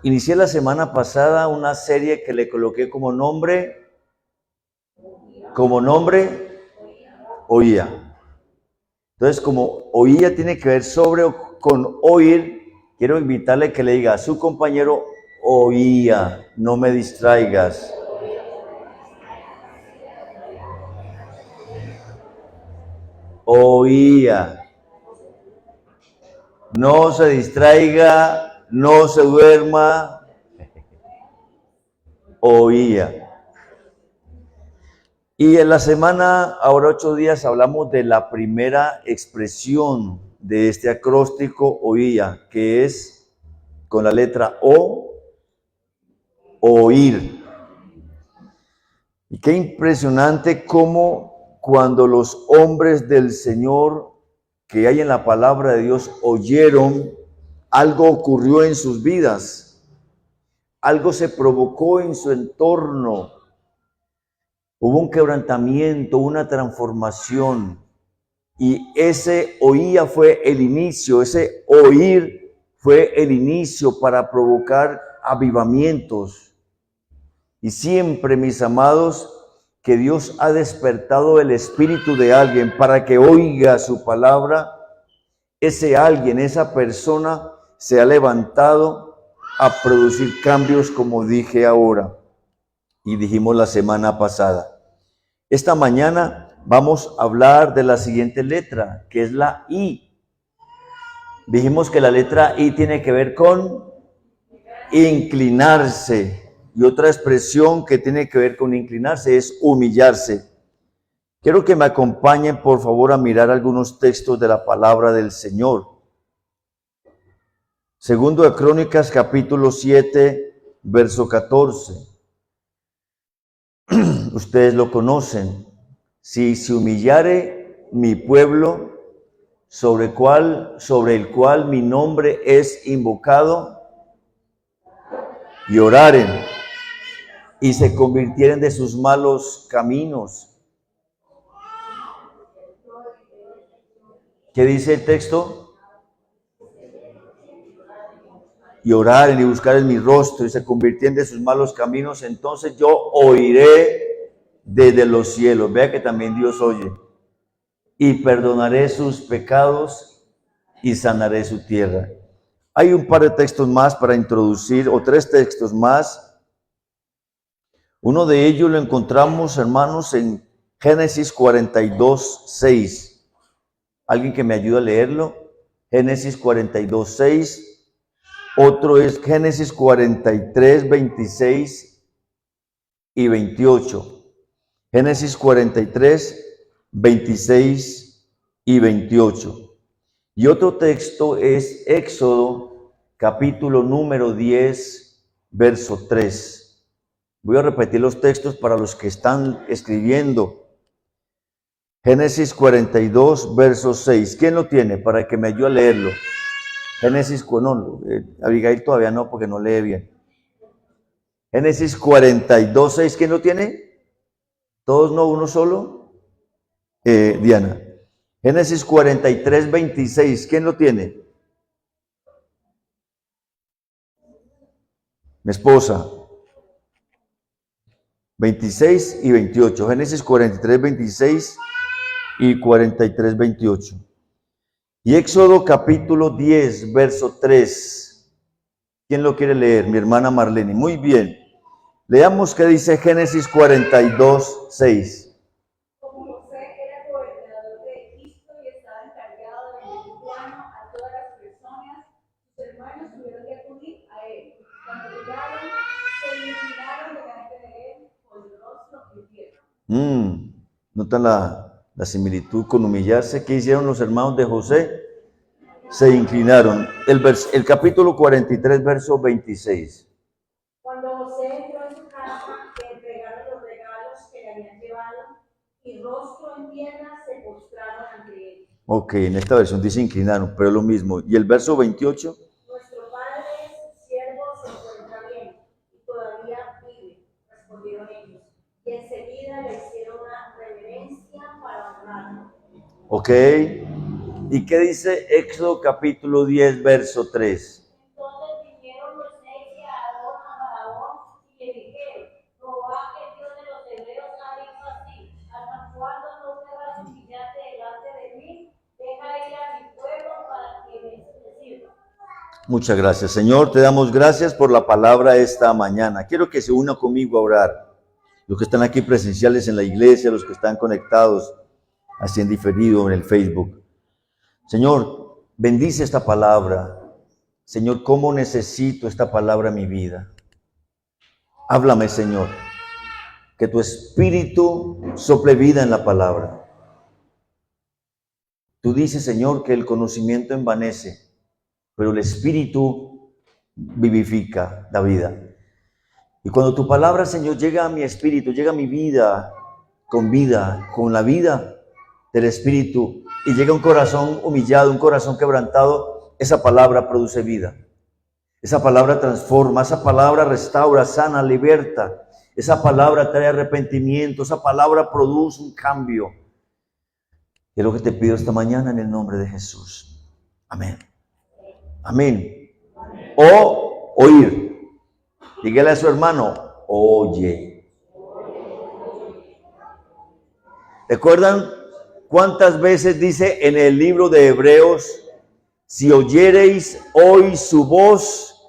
inicié la semana pasada una serie que le coloqué como nombre, oía. Entonces, como oía tiene que ver sobre o con oír, quiero invitarle a que le diga a su compañero, oía, no me distraigas. Oía. No se distraiga, no se duerma. Oía. Y en la semana, ahora 8 días, hablamos de la primera expresión de este acróstico oía, que es con la letra O, oír. Y qué impresionante cómo cuando los hombres del Señor que hay en la palabra de Dios oyeron, algo ocurrió en sus vidas, algo se provocó en su entorno. Hubo un quebrantamiento, una transformación, y ese oía fue el inicio, ese oír fue el inicio para provocar avivamientos. Y siempre, mis amados, que Dios ha despertado el espíritu de alguien para que oiga su palabra, ese alguien, esa persona se ha levantado a producir cambios, como dije ahora y dijimos la semana pasada. Esta mañana vamos a hablar de la siguiente letra, que es la I. Dijimos que la letra I tiene que ver con inclinarse. Y otra expresión que tiene que ver con inclinarse es humillarse. Quiero que me acompañen, por favor, a mirar algunos textos de la palabra del Señor. Segundo de Crónicas, capítulo 7, verso 14. Ustedes lo conocen. Si se humillare mi pueblo, sobre el cual mi nombre es invocado, y oraren, y se convirtieren de sus malos caminos. ¿Qué dice el texto? Y oraren y buscaren mi rostro, y se convirtieren de sus malos caminos, entonces yo oiré desde los cielos. Vea que también Dios oye. Y perdonaré sus pecados y sanaré su tierra. Hay un par de textos más para introducir, o 3 textos más. Uno de ellos lo encontramos, hermanos, en Génesis 42, 6. ¿Alguien que me ayude a leerlo? Génesis 42, 6. Otro es Génesis 43, 26 y 28. Génesis 43, 26 y 28. Y otro texto es Éxodo, capítulo número 10, verso 3. Voy a repetir los textos para los que están escribiendo. Génesis 42, verso 6. ¿Quién lo tiene para que me ayude a leerlo? Génesis, Abigail todavía no, porque no lee bien. Génesis 42, 6. ¿Quién lo tiene? ¿Todos no? ¿Uno solo? Diana. Génesis 43, 26. ¿Quién lo tiene? Mi esposa. 26 y 28. Génesis 43, 26 y 43, 28. Y Éxodo capítulo 10, verso 3. ¿Quién lo quiere leer? Mi hermana Marlene. Muy bien. Leamos qué dice Génesis 42, 6. Como José era gobernador de Egipto y estaba encargado de vender grano a todas las personas, sus hermanos tuvieron que acudir a él. Cuando llegaron, se inclinaron delante de él con el rostro en tierra. ¿Notan la similitud con humillarse? ¿Qué hicieron los hermanos de José? Se inclinaron. El capítulo 43, verso 26. Cuando José entró en su casa, le entregaron los regalos que le habían llevado y rostro en tierra se postraron ante él. Ok, en esta versión dice inclinaron, pero es lo mismo. ¿Y el verso 28? Nuestro padre, siervo, se encuentra bien y todavía vive, respondieron ellos. Y enseguida le hicieron una reverencia para honrarlo. Ok. ¿Y qué dice Éxodo capítulo 10, verso 3? Entonces vinieron los reyes a Muchas gracias, Señor. Te damos gracias por la palabra esta mañana. Quiero que se una conmigo a orar. Los que están aquí presenciales en la iglesia, los que están conectados así en diferido en el Facebook. Señor, bendice esta palabra. Señor, ¿cómo necesito esta palabra en mi vida? Háblame, Señor. Que tu espíritu sople vida en la palabra. Tú dices, Señor, que el conocimiento envanece, pero el espíritu vivifica, da vida. Y cuando tu palabra, Señor, llega a mi espíritu, llega a mi vida, con la vida del espíritu, y llega a un corazón humillado, un corazón quebrantado, esa palabra produce vida. Esa palabra transforma, esa palabra restaura, sana, liberta. Esa palabra trae arrepentimiento, esa palabra produce un cambio. Y es lo que te pido esta mañana en el nombre de Jesús. Amén. Amén. O oír. Dígale a su hermano, oye. ¿Recuerdan cuántas veces dice en el libro de Hebreos, si oyereis hoy su voz,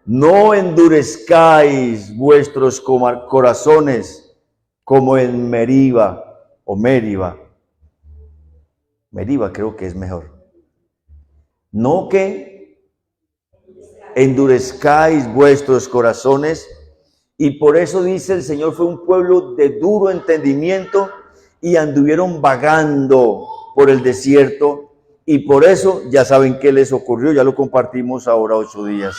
no endurezcáis vuestros corazones como en Meriba o Meriba. Meriba creo que es mejor. No que endurezcáis vuestros corazones, y por eso dice el Señor, fue un pueblo de duro entendimiento y anduvieron vagando por el desierto, y por eso ya saben qué les ocurrió, ya lo compartimos ahora 8 días.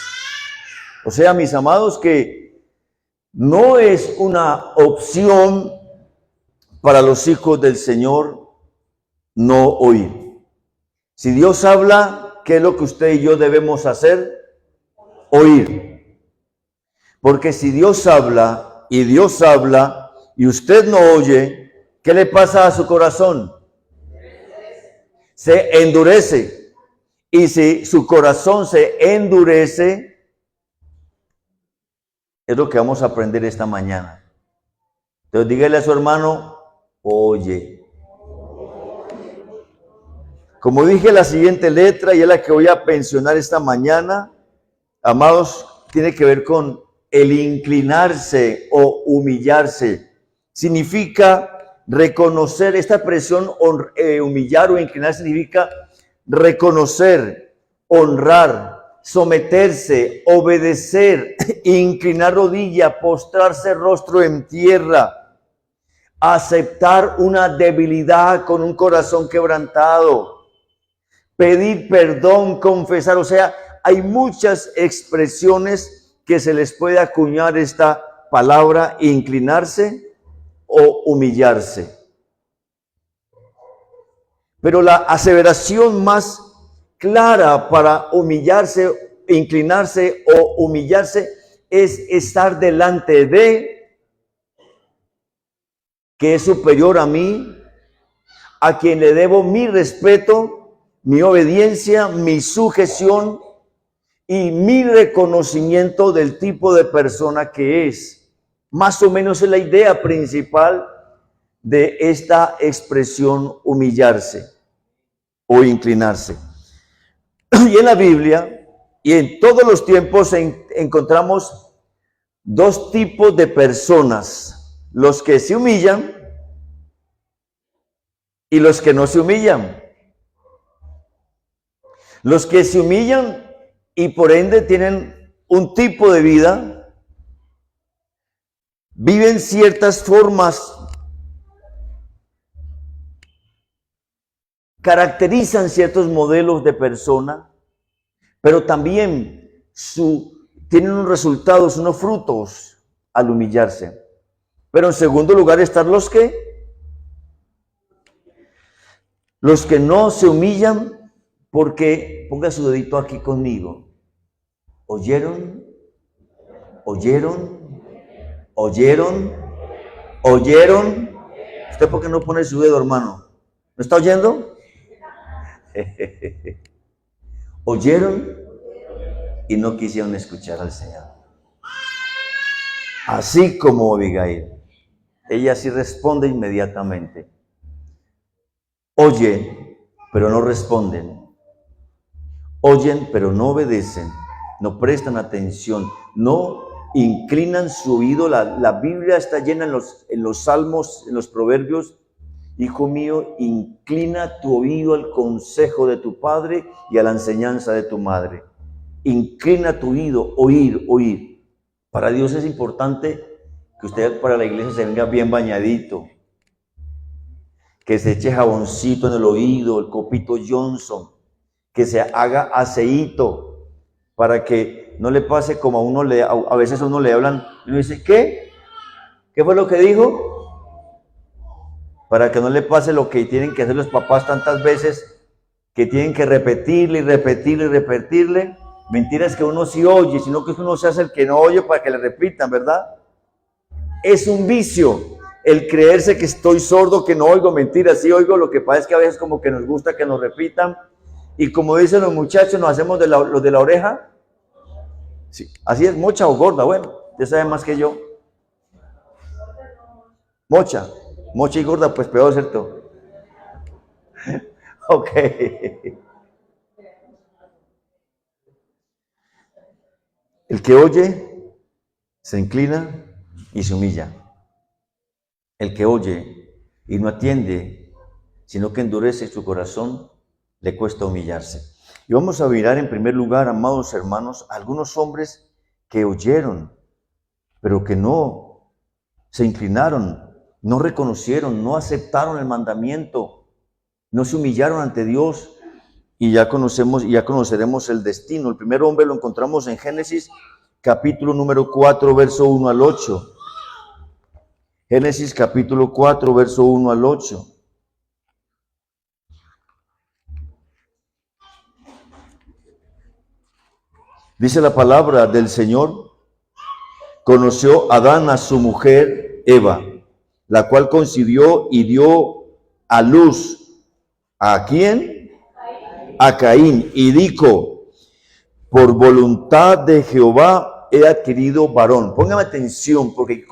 O sea, mis amados, que no es una opción para los hijos del Señor no oír. Si Dios habla, ¿qué es lo que usted y yo debemos hacer? Oír. Porque si Dios habla y usted no oye, ¿qué le pasa a su corazón? Se endurece. Y si su corazón se endurece, es lo que vamos a aprender esta mañana. Entonces dígale a su hermano, oye. Como dije, la siguiente letra, y es la que voy a mencionar esta mañana, amados, tiene que ver con el inclinarse o humillarse. Significa reconocer, esta expresión humillar o inclinar significa reconocer, honrar, someterse, obedecer, inclinar rodilla, postrarse rostro en tierra, aceptar una debilidad con un corazón quebrantado, pedir perdón, confesar. O sea, hay muchas expresiones que se les puede acuñar esta palabra, inclinarse o humillarse. Pero la aseveración más clara para humillarse, inclinarse o humillarse es estar delante de que es superior a mí, a quien le debo mi respeto, mi obediencia, mi sujeción y mi reconocimiento del tipo de persona que es. Más o menos es la idea principal de esta expresión humillarse o inclinarse. Y en la Biblia y en todos los tiempos encontramos dos tipos de personas: los que se humillan y los que no se humillan. Los que se humillan y por ende tienen un tipo de vida, viven ciertas formas, caracterizan ciertos modelos de persona, pero también tienen unos resultados, unos frutos al humillarse. Pero en segundo lugar están los que no se humillan, porque, ponga su dedito aquí conmigo, ¿oyeron? ¿Oyeron? ¿Oyeron? ¿Oyeron? ¿Usted por qué no pone su dedo, hermano? ¿Me está oyendo? Oyeron y no quisieron escuchar al Señor. Así como Abigail, ella sí responde inmediatamente. Oye, pero no responden. Oyen, pero no obedecen, no prestan atención, no inclinan su oído. La Biblia está llena en los salmos, en los proverbios. Hijo mío, inclina tu oído al consejo de tu padre y a la enseñanza de tu madre. Inclina tu oído, oír. Para Dios es importante que usted para la iglesia se venga bien bañadito, que se eche jaboncito en el oído, el copito Johnson, que se haga aceíto, para que no le pase como a veces a uno le hablan y uno dice, ¿qué? ¿Qué fue lo que dijo? Para que no le pase lo que tienen que hacer los papás tantas veces, que tienen que repetirle y repetirle y repetirle. Mentira es que uno sí oye, sino que uno se hace el que no oye para que le repitan, ¿verdad? Es un vicio el creerse que estoy sordo, que no oigo. Mentira, sí oigo. Lo que pasa es que a veces como que nos gusta que nos repitan. Y como dicen los muchachos, nos hacemos los de la oreja. Sí, así es, mocha o gorda. Bueno, usted sabe más que yo. Mocha y gorda, pues peor, ¿cierto? Ok. El que oye, se inclina y se humilla. El que oye y no atiende, sino que endurece su corazón, le cuesta humillarse. Y vamos a mirar en primer lugar, amados hermanos, algunos hombres que oyeron, pero que no se inclinaron, no reconocieron, no aceptaron el mandamiento, no se humillaron ante Dios, y ya conoceremos el destino. El primer hombre lo encontramos en Génesis capítulo número 4, verso 1 al 8. Génesis capítulo 4, verso 1 al 8. Dice la palabra del Señor: conoció Adán a su mujer Eva, la cual concibió y dio a luz. ¿A quién? A Caín. Y dijo: por voluntad de Jehová he adquirido varón. Póngame atención, porque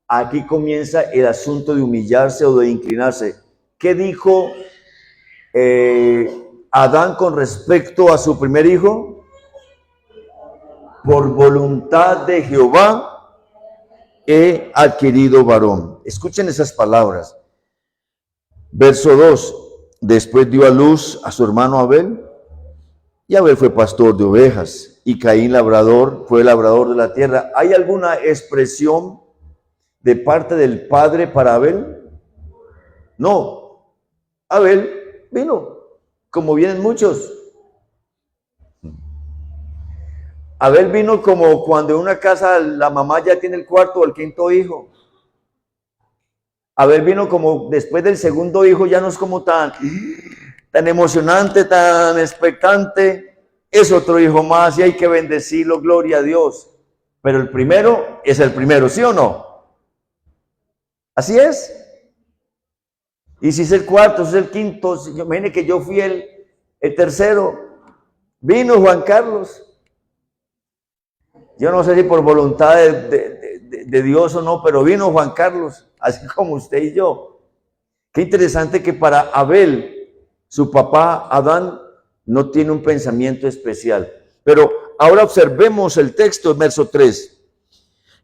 aquí comienza el asunto de humillarse o de inclinarse. ¿Qué dijo Adán con respecto a su primer hijo? Por voluntad de Jehová he adquirido varón. Escuchen esas palabras. Verso 2. Después dio a luz a su hermano Abel, y Abel fue pastor de ovejas, y Caín fue labrador de la tierra. ¿Hay alguna expresión de parte del padre para Abel? No. Abel vino, como vienen muchos. Abel vino como cuando en una casa la mamá ya tiene el cuarto o el quinto hijo. Abel vino como después del segundo hijo, ya no es como tan emocionante, tan expectante. Es otro hijo más y hay que bendecirlo, gloria a Dios. Pero el primero es el primero, ¿sí o no? Así es. Y si es el cuarto, si es el quinto, imagínense que yo fui el tercero. Vino Juan Carlos. Yo no sé si por voluntad de Dios o no, pero vino Juan Carlos, así como usted y yo. Qué interesante que para Abel, su papá Adán, no tiene un pensamiento especial. Pero ahora observemos el texto, verso 3.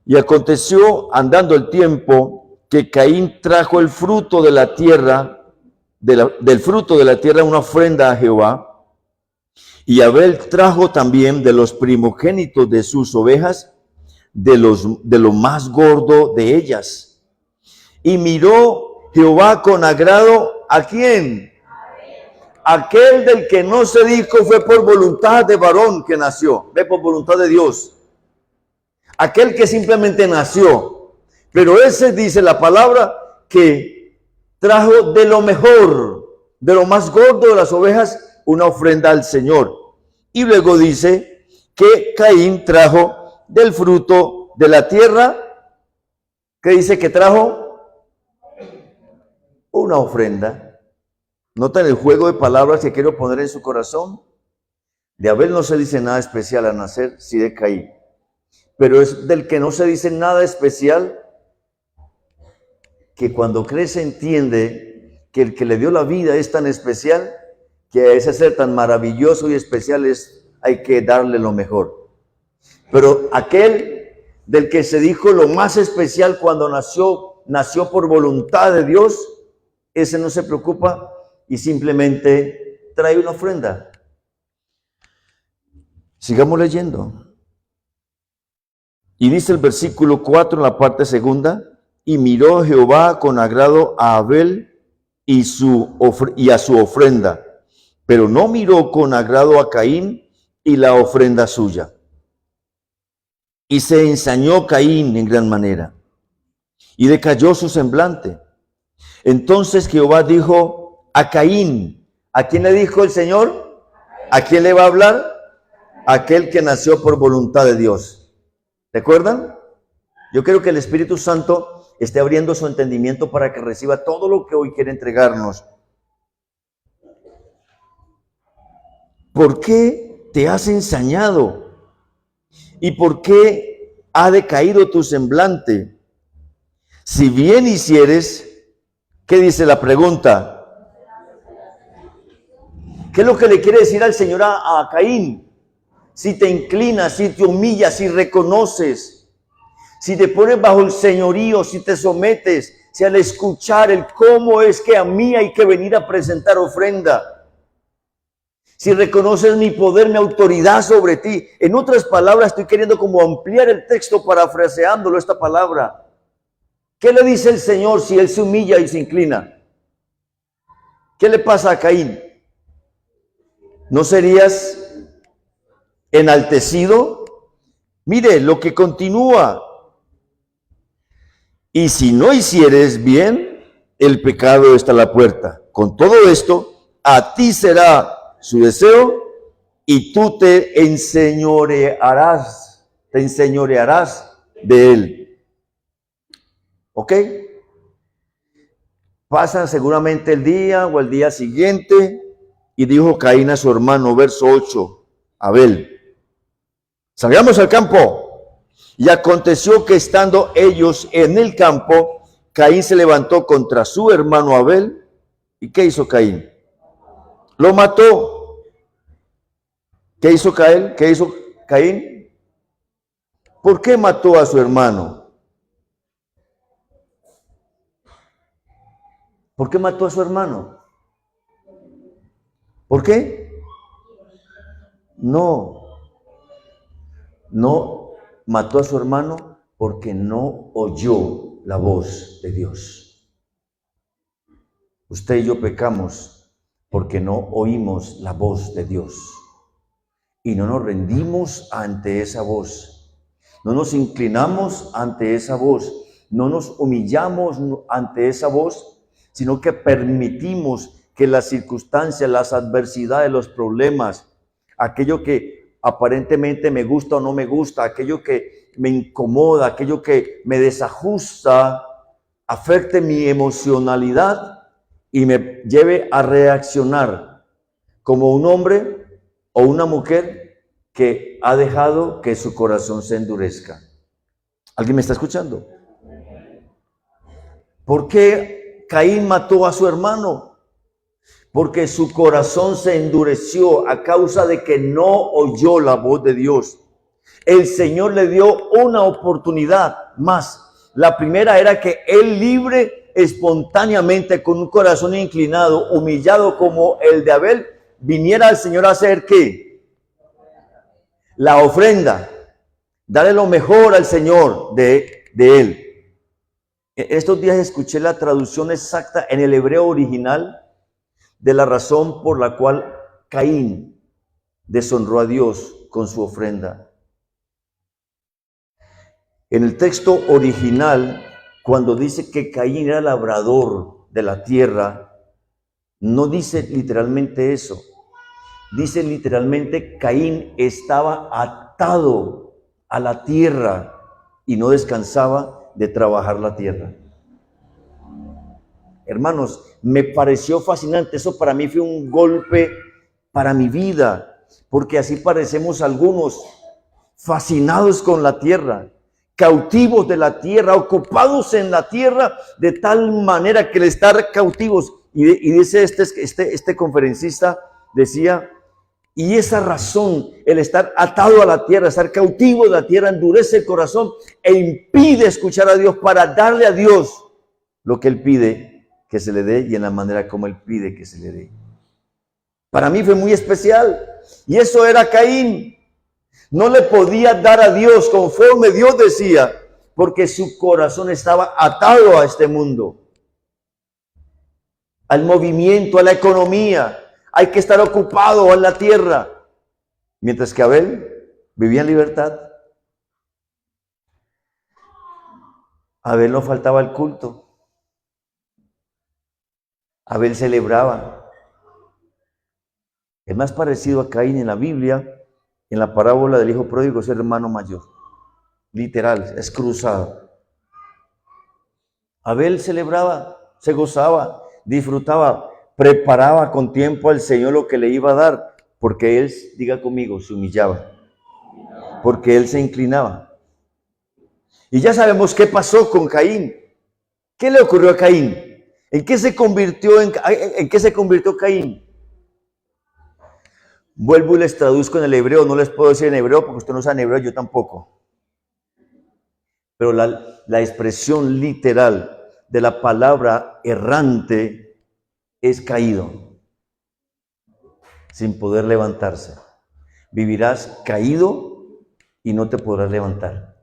Y aconteció, andando el tiempo, que Caín trajo el fruto de la tierra, del fruto de la tierra una ofrenda a Jehová. Y Abel trajo también de los primogénitos de sus ovejas, de lo más gordo de ellas. Y miró Jehová con agrado, ¿a quién? Aquel del que no se dijo fue por voluntad de varón que nació, ve, por voluntad de Dios. Aquel que simplemente nació. Pero ese dice la palabra que trajo de lo mejor, de lo más gordo de las ovejas, una ofrenda al Señor. Y luego dice que Caín trajo del fruto de la tierra. ¿Qué dice que trajo? Una ofrenda. ¿Notan el juego de palabras que quiero poner en su corazón? De Abel no se dice nada especial al nacer, sí de Caín. Pero es del que no se dice nada especial, que cuando crece entiende que el que le dio la vida es tan especial, que a ese ser tan maravilloso y especial hay que darle lo mejor. Pero aquel del que se dijo lo más especial cuando nació por voluntad de Dios, ese no se preocupa y simplemente trae una ofrenda. Sigamos leyendo. Y dice el versículo 4 en la parte segunda, y miró Jehová con agrado a Abel y a su ofrenda, pero no miró con agrado a Caín y la ofrenda suya. Y se ensañó Caín en gran manera, y decayó su semblante. Entonces Jehová dijo a Caín, ¿a quién le dijo el Señor? ¿A quién le va a hablar? Aquel que nació por voluntad de Dios. ¿Recuerdan? Yo creo que el Espíritu Santo esté abriendo su entendimiento para que reciba todo lo que hoy quiere entregarnos. ¿Por qué te has ensañado? ¿Y por qué ha decaído tu semblante? Si bien hicieres, ¿qué dice la pregunta? ¿Qué es lo que le quiere decir al Señor a Caín? Si te inclinas, si te humillas, si reconoces, si te pones bajo el señorío, si te sometes, si al escuchar el cómo es que a mí hay que venir a presentar ofrenda, si reconoces mi poder, mi autoridad sobre ti. En otras palabras, estoy queriendo como ampliar el texto parafraseándolo esta palabra. ¿Qué le dice el Señor si él se humilla y se inclina? ¿Qué le pasa a Caín? ¿No serías enaltecido? Mire lo que continúa. Y si no hicieres bien, el pecado está a la puerta. Con todo esto, a ti será su deseo y tú te enseñorearás de él. ¿Ok? Pasa seguramente el día o el día siguiente y dijo Caín a su hermano, verso 8, Abel, salgamos al campo. Y aconteció que estando ellos en el campo, Caín se levantó contra su hermano Abel. ¿Y qué hizo Caín? Lo mató. ¿Qué hizo Caín? ¿Qué hizo Caín? ¿Por qué mató a su hermano? ¿Por qué mató a su hermano? ¿Por qué? No mató a su hermano porque no oyó la voz de Dios. Usted y yo pecamos porque no oímos la voz de Dios y no nos rendimos ante esa voz, no nos inclinamos ante esa voz, no nos humillamos ante esa voz, sino que permitimos que las circunstancias, las adversidades, los problemas, aquello que aparentemente me gusta o no me gusta, aquello que me incomoda, aquello que me desajusta, afecte mi emocionalidad y me lleve a reaccionar como un hombre o una mujer que ha dejado que su corazón se endurezca. ¿Alguien me está escuchando? ¿Por qué Caín mató a su hermano? Porque su corazón se endureció a causa de que no oyó la voz de Dios. El Señor le dio una oportunidad más. La primera era que él libre, espontáneamente, con un corazón inclinado, humillado como el de Abel, viniera al Señor a hacer ¿qué? La ofrenda. Darle lo mejor al Señor de él. Estos días escuché la traducción exacta en el hebreo original de la razón por la cual Caín deshonró a Dios con su ofrenda. En el texto original, cuando dice que Caín era labrador de la tierra, no dice literalmente eso. Dice literalmente Caín estaba atado a la tierra y no descansaba de trabajar la tierra. Hermanos, me pareció fascinante. Eso para mí fue un golpe para mi vida, porque así parecemos algunos, fascinados con la tierra, cautivos de la tierra, ocupados en la tierra, de tal manera que el estar cautivos, y dice este conferencista, decía, y esa razón, el estar atado a la tierra, estar cautivo de la tierra, endurece el corazón e impide escuchar a Dios para darle a Dios lo que Él pide que se le dé y en la manera como Él pide que se le dé. Para mí fue muy especial. Y eso era Caín. No le podía dar a Dios conforme Dios decía, porque su corazón estaba atado a este mundo, al movimiento, a la economía. Hay que estar ocupado en la tierra. Mientras que Abel vivía en libertad. A Abel no faltaba el culto. Abel celebraba. El más parecido a Caín en la Biblia, en la parábola del hijo pródigo, es el hermano mayor. Literal, es cruzado. Abel celebraba, se gozaba, disfrutaba, preparaba con tiempo al Señor lo que le iba a dar, porque él, diga conmigo, se humillaba, porque él se inclinaba. Y ya sabemos qué pasó con Caín. ¿Qué le ocurrió a Caín? ¿En qué se convirtió Caín? Vuelvo y les traduzco en el hebreo, no les puedo decir en hebreo porque usted no sabe en hebreo, yo tampoco. Pero la expresión literal de la palabra errante es caído, sin poder levantarse. Vivirás caído y no te podrás levantar.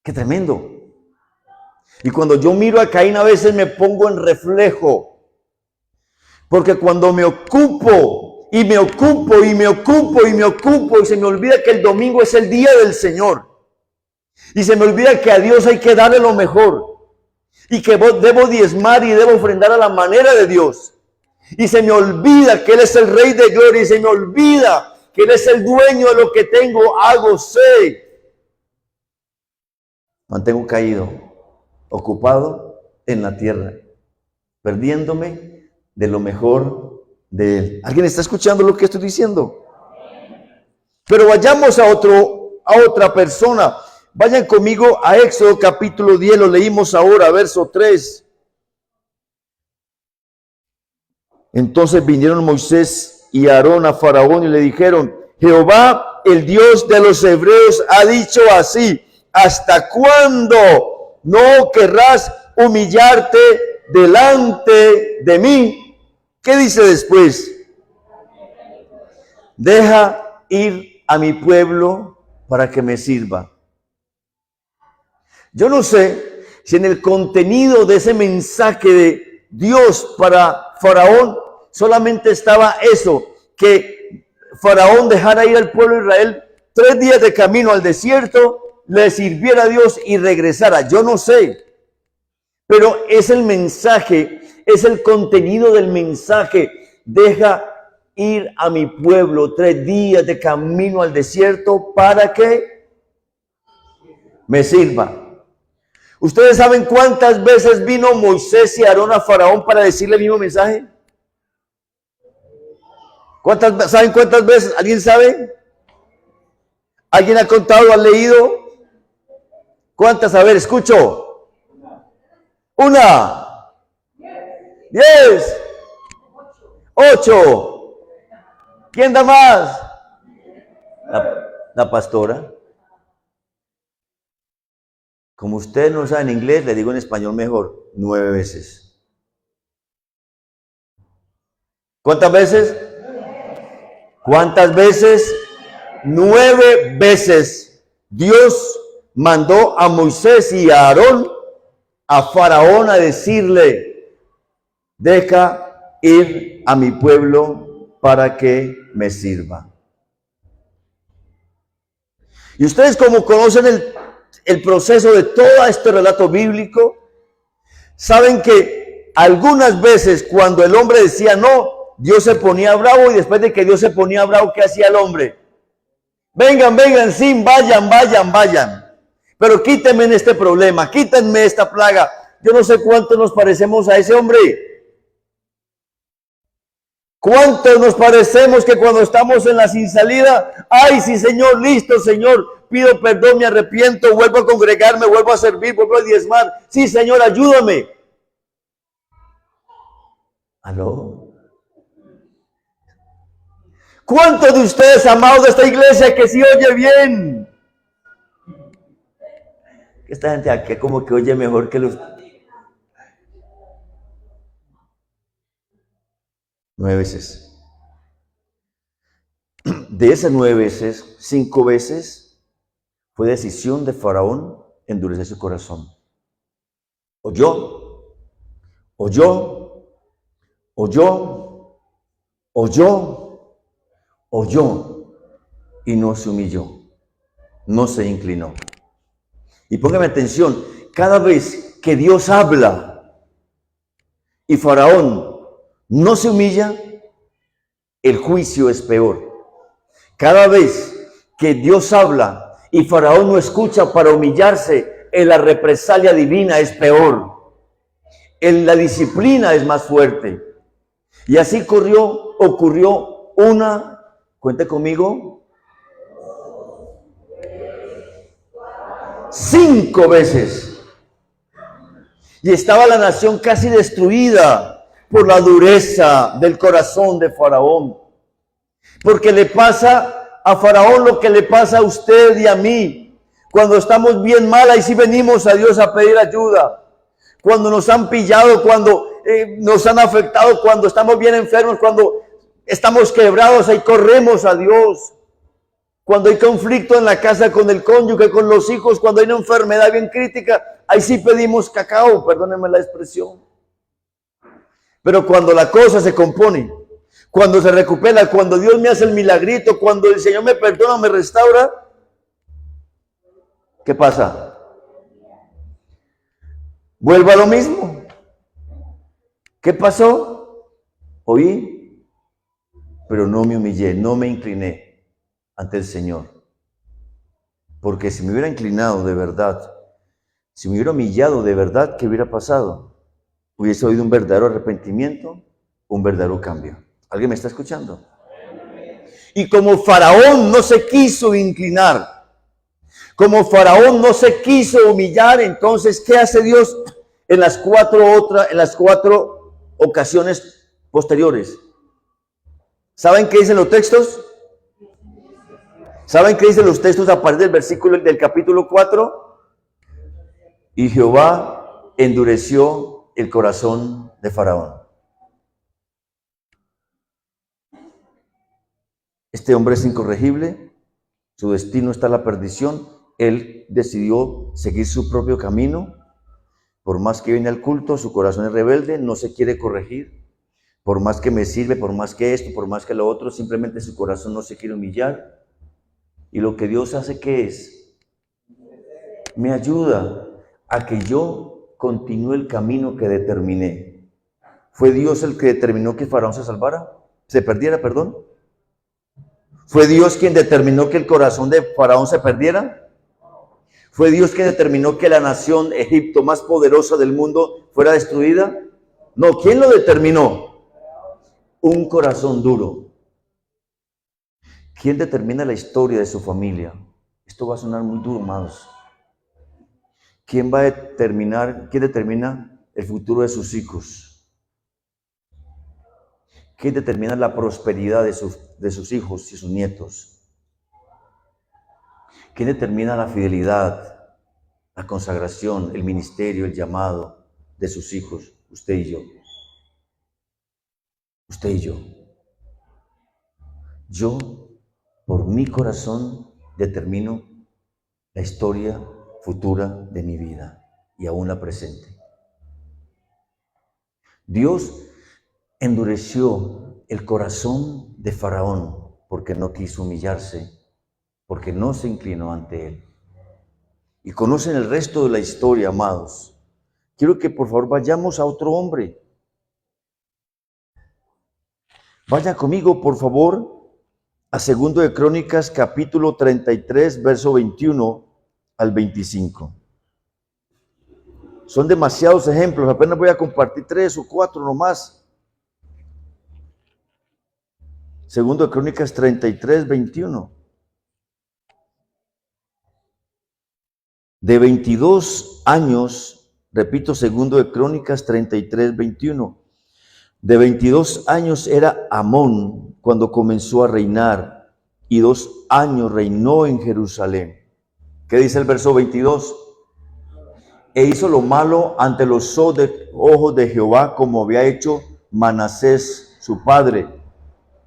¡Qué tremendo! Y cuando yo miro a Caín a veces me pongo en reflejo, porque cuando me ocupo y me ocupo y me ocupo y me ocupo y se me olvida que el domingo es el día del Señor y se me olvida que a Dios hay que darle lo mejor y que debo diezmar y debo ofrendar a la manera de Dios y se me olvida que Él es el Rey de Gloria y se me olvida que Él es el dueño de lo que tengo, hago, sé, mantengo caído, ocupado en la tierra, perdiéndome de lo mejor de Él. ¿Alguien está escuchando lo que estoy diciendo? Pero vayamos a otra persona. Vayan conmigo a Éxodo capítulo 10, lo leímos ahora, verso 3. Entonces vinieron Moisés y Aarón a Faraón y le dijeron, Jehová, el Dios de los hebreos, ha dicho así, ¿hasta cuándo no querrás humillarte delante de mí? ¿Qué dice después? Deja ir a mi pueblo para que me sirva. Yo no sé si en el contenido de ese mensaje de Dios para Faraón solamente estaba eso, que Faraón dejara ir al pueblo de Israel 3 días de camino al desierto, le sirviera a Dios y regresara. Yo no sé, pero es el mensaje, es el contenido del mensaje. Deja ir a mi pueblo 3 días de camino al desierto para que me sirva. ¿Ustedes saben cuántas veces vino Moisés y Aarón a Faraón para decirle el mismo mensaje? ¿Saben cuántas veces? ¿Alguien sabe? ¿Alguien ha contado, ha leído? ¿Cuántas? A ver, escucho. 1, 10, 8. ¿Quién da más? La pastora. Como usted no sabe en inglés, le digo en español mejor, 9 veces. ¿Cuántas veces? ¿Cuántas veces? 9 veces. Dios mandó a Moisés y a Aarón a Faraón a decirle, deja ir a mi pueblo para que me sirva. Y ustedes, como conocen el proceso de todo este relato bíblico, saben que algunas veces cuando el hombre decía no, Dios se ponía bravo, y después de que Dios se ponía bravo, ¿qué hacía el hombre? Vengan, sí, vayan. Pero quítenme en este problema, quítenme esta plaga. Yo no sé cuánto nos parecemos a ese hombre. ¿Cuánto nos parecemos que cuando estamos en la sin salida, ay, sí, Señor, listo, Señor, pido perdón, me arrepiento, vuelvo a congregarme, vuelvo a servir, vuelvo a diezmar. Sí, Señor, ayúdame. ¿Aló? ¿Cuántos de ustedes, amados de esta iglesia, que sí oye bien? Esta gente aquí como que oye mejor que los... 9 veces. De esas 9 veces, 5 veces fue decisión de Faraón endurecer su corazón. Oyó, y no se humilló, no se inclinó. Y póngame atención, cada vez que Dios habla y Faraón no se humilla, el juicio es peor. Cada vez que Dios habla y Faraón no escucha para humillarse, la represalia divina es peor. La disciplina es más fuerte. Y así ocurrió una, cuente conmigo, 5 veces. Y estaba la nación casi destruida por la dureza del corazón de Faraón. Porque le pasa a Faraón lo que le pasa a usted y a mí. Cuando estamos bien mal, ahí sí venimos a Dios a pedir ayuda. Cuando nos han pillado, cuando nos han afectado, cuando estamos bien enfermos, cuando estamos quebrados, ahí corremos a Dios. Cuando hay conflicto en la casa con el cónyuge, con los hijos, cuando hay una enfermedad bien crítica, ahí sí pedimos cacao, perdónenme la expresión. Pero cuando la cosa se compone, cuando se recupera, cuando Dios me hace el milagrito, cuando el Señor me perdona, me restaura, ¿qué pasa? Vuelvo a lo mismo. ¿Qué pasó? Oí, pero no me humillé, no me incliné ante el Señor. Porque si me hubiera inclinado de verdad, si me hubiera humillado de verdad, ¿qué hubiera pasado? Hubiese oído un verdadero arrepentimiento, un verdadero cambio. ¿Alguien me está escuchando? Y como Faraón no se quiso inclinar, como Faraón no se quiso humillar, entonces, ¿qué hace Dios en las 4 ocasiones posteriores? ¿Saben qué dicen los textos? ¿Saben qué dicen los textos a partir del versículo del capítulo 4? Y Jehová endureció el corazón de Faraón. Este hombre es incorregible, su destino está en la perdición. Él decidió seguir su propio camino. Por más que viene al culto, su corazón es rebelde, no se quiere corregir. Por más que me sirve, por más que esto, por más que lo otro, simplemente su corazón no se quiere humillar. Y lo que Dios hace, ¿qué es? Me ayuda a que yo continúe el camino que determiné. ¿Fue Dios el que determinó que Faraón se perdiera? ¿Fue Dios quien determinó que el corazón de Faraón se perdiera? ¿Fue Dios quien determinó que la nación Egipto más poderosa del mundo fuera destruida? No, ¿quién lo determinó? Un corazón duro. ¿Quién determina la historia de su familia? Esto va a sonar muy duro, amados. ¿Quién determina el futuro de sus hijos? ¿Quién determina la prosperidad de sus hijos y sus nietos? ¿Quién determina la fidelidad, la consagración, el ministerio, el llamado de sus hijos? Usted y yo. Usted y yo. Yo, por mi corazón, determino la historia futura de mi vida y aún la presente. Dios endureció el corazón de Faraón porque no quiso humillarse, porque no se inclinó ante él. Y conocen el resto de la historia, amados. Quiero que por favor vayamos a otro hombre. Vaya conmigo, por favor, a 2 de Crónicas, capítulo 33, verso 21 al 25. Son demasiados ejemplos, apenas voy a compartir 3 o 4 nomás. 2 de Crónicas 33, 21. De 22 años, repito, 2 de Crónicas 33, 21. De 22 años era Amón cuando comenzó a reinar, y 2 años reinó en Jerusalén. ¿Qué dice el verso 22? E hizo lo malo ante los ojos de Jehová, como había hecho Manasés su padre.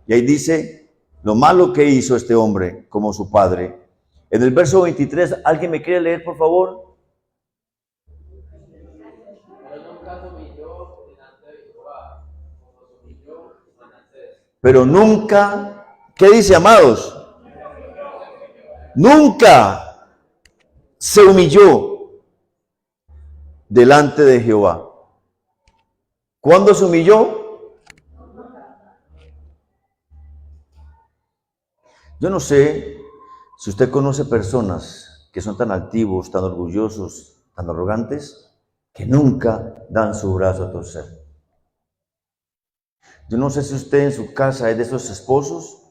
Y ahí dice lo malo que hizo este hombre como su padre. En el verso 23, ¿alguien me quiere leer, por favor? Pero nunca, ¿qué dice, amados? Nunca se humilló delante de Jehová. ¿Cuándo se humilló? Yo no sé si usted conoce personas que son tan altivos, tan orgullosos, tan arrogantes, que nunca dan su brazo a torcer. Yo no sé si usted en su casa es de esos esposos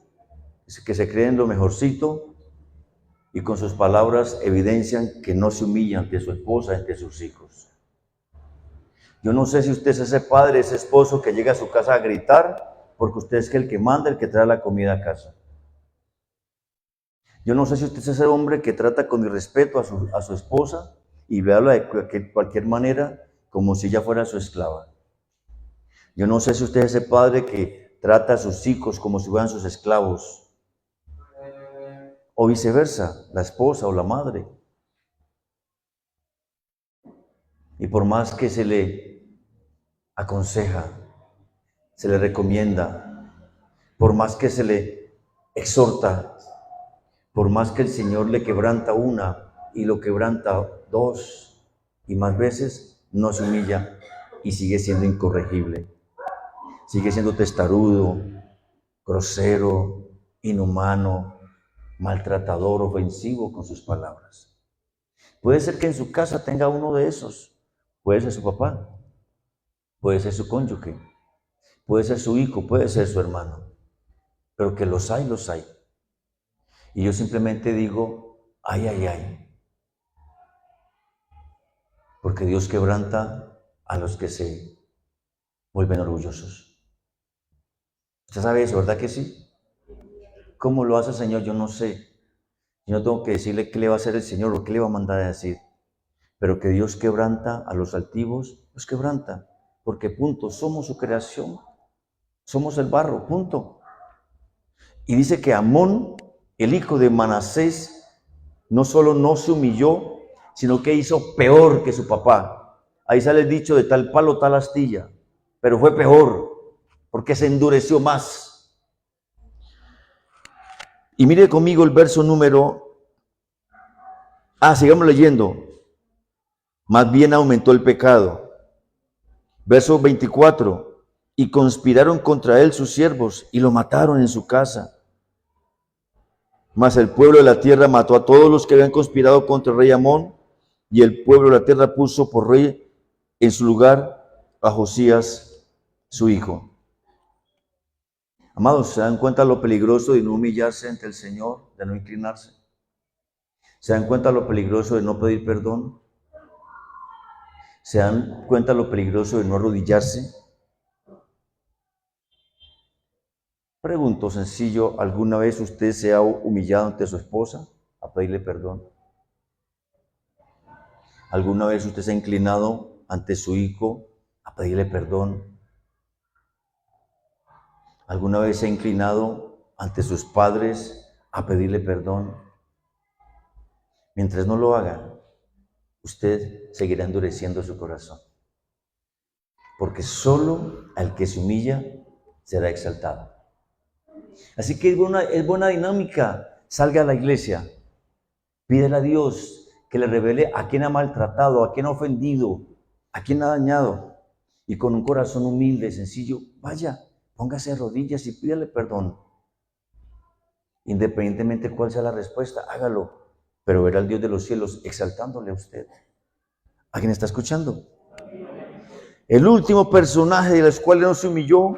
que se creen lo mejorcito y con sus palabras evidencian que no se humilla ante su esposa, ante sus hijos. Yo no sé si usted es ese padre, ese esposo que llega a su casa a gritar porque usted es el que manda, el que trae la comida a casa. Yo no sé si usted es ese hombre que trata con irrespeto a su esposa y le habla de cualquier manera como si ella fuera su esclava. Yo no sé si usted es ese padre que trata a sus hijos como si fueran sus esclavos. O viceversa, la esposa o la madre. Y por más que se le aconseja, se le recomienda, por más que se le exhorta, por más que el Señor le quebranta una y lo quebranta 2 y más veces, no se humilla y sigue siendo incorregible. Sigue siendo testarudo, grosero, inhumano, maltratador, ofensivo con sus palabras. Puede ser que en su casa tenga uno de esos. Puede ser su papá, puede ser su cónyuge, puede ser su hijo, puede ser su hermano. Pero que los hay, los hay. Y yo simplemente digo, ay, ay, ay. Porque Dios quebranta a los que se vuelven orgullosos. Usted sabe eso, ¿verdad que sí? ¿Cómo lo hace el Señor? Yo no sé. Yo no tengo que decirle qué le va a hacer el Señor o qué le va a mandar a decir. Pero que Dios quebranta a los altivos, los quebranta. Porque punto, somos su creación. Somos el barro, punto. Y dice que Amón, el hijo de Manasés, no solo no se humilló, sino que hizo peor que su papá. Ahí sale el dicho de tal palo, tal astilla. Pero fue peor, porque se endureció más. Y mire conmigo el verso número... sigamos leyendo. Más bien aumentó el pecado. Verso 24. Y conspiraron contra él sus siervos y lo mataron en su casa. Mas el pueblo de la tierra mató a todos los que habían conspirado contra el rey Amón, y el pueblo de la tierra puso por rey en su lugar a Josías, su hijo. Amados, ¿se dan cuenta lo peligroso de no humillarse ante el Señor, de no inclinarse? ¿Se dan cuenta lo peligroso de no pedir perdón? ¿Se dan cuenta lo peligroso de no arrodillarse? Pregunto sencillo, ¿alguna vez usted se ha humillado ante su esposa a pedirle perdón? ¿Alguna vez usted se ha inclinado ante su hijo a pedirle perdón? ¿Alguna vez se ha inclinado ante sus padres a pedirle perdón? Mientras no lo haga, usted seguirá endureciendo su corazón. Porque solo al que se humilla será exaltado. Así que es buena dinámica. Salga a la iglesia, pídele a Dios que le revele a quién ha maltratado, a quién ha ofendido, a quién ha dañado. Y con un corazón humilde, sencillo, vaya, póngase de rodillas y pídele perdón. Independientemente cuál sea la respuesta, hágalo. Pero verá al Dios de los cielos exaltándole a usted. ¿A quién está escuchando? El último personaje de los cuales no se humilló,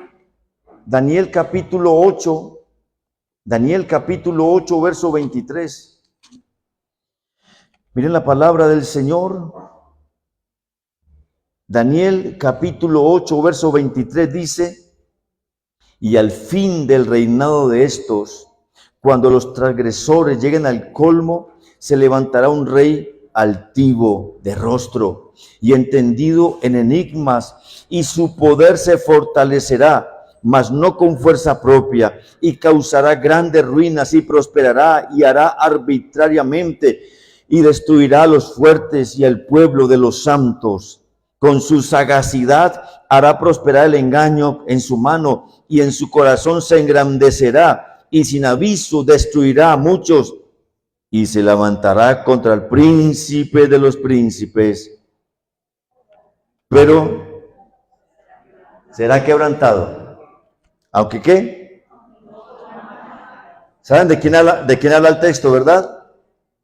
Daniel capítulo 8, verso 23. Miren la palabra del Señor. Daniel capítulo 8, verso 23 dice: Y al fin del reinado de estos, cuando los transgresores lleguen al colmo, se levantará un rey altivo de rostro y entendido en enigmas, y su poder se fortalecerá, mas no con fuerza propia, y causará grandes ruinas, y prosperará, y hará arbitrariamente, y destruirá a los fuertes y al pueblo de los santos. Con su sagacidad hará prosperar el engaño en su mano, y en su corazón se engrandecerá, y sin aviso destruirá a muchos, y se levantará contra el príncipe de los príncipes, pero será quebrantado. ¿Aunque qué? ¿Saben de quién habla el texto, verdad?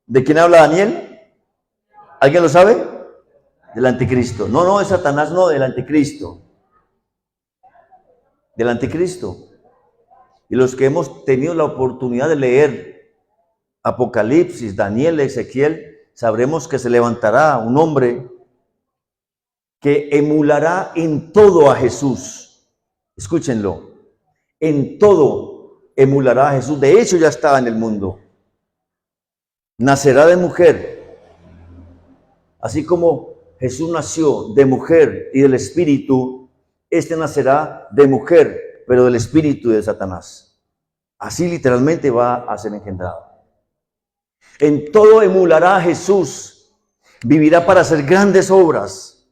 ¿De quién habla Daniel? ¿Alguien lo sabe? Del anticristo. No, de Satanás, no, del anticristo. Del anticristo. Y los que hemos tenido la oportunidad de leer Apocalipsis, Daniel, Ezequiel, sabremos que se levantará un hombre que emulará en todo a Jesús. Escúchenlo. En todo emulará a Jesús. De hecho, ya estaba en el mundo. Nacerá de mujer. Así como Jesús nació de mujer y del Espíritu, este nacerá de mujer, pero del Espíritu y de Satanás. Así literalmente va a ser engendrado. En todo emulará a Jesús. Vivirá para hacer grandes obras,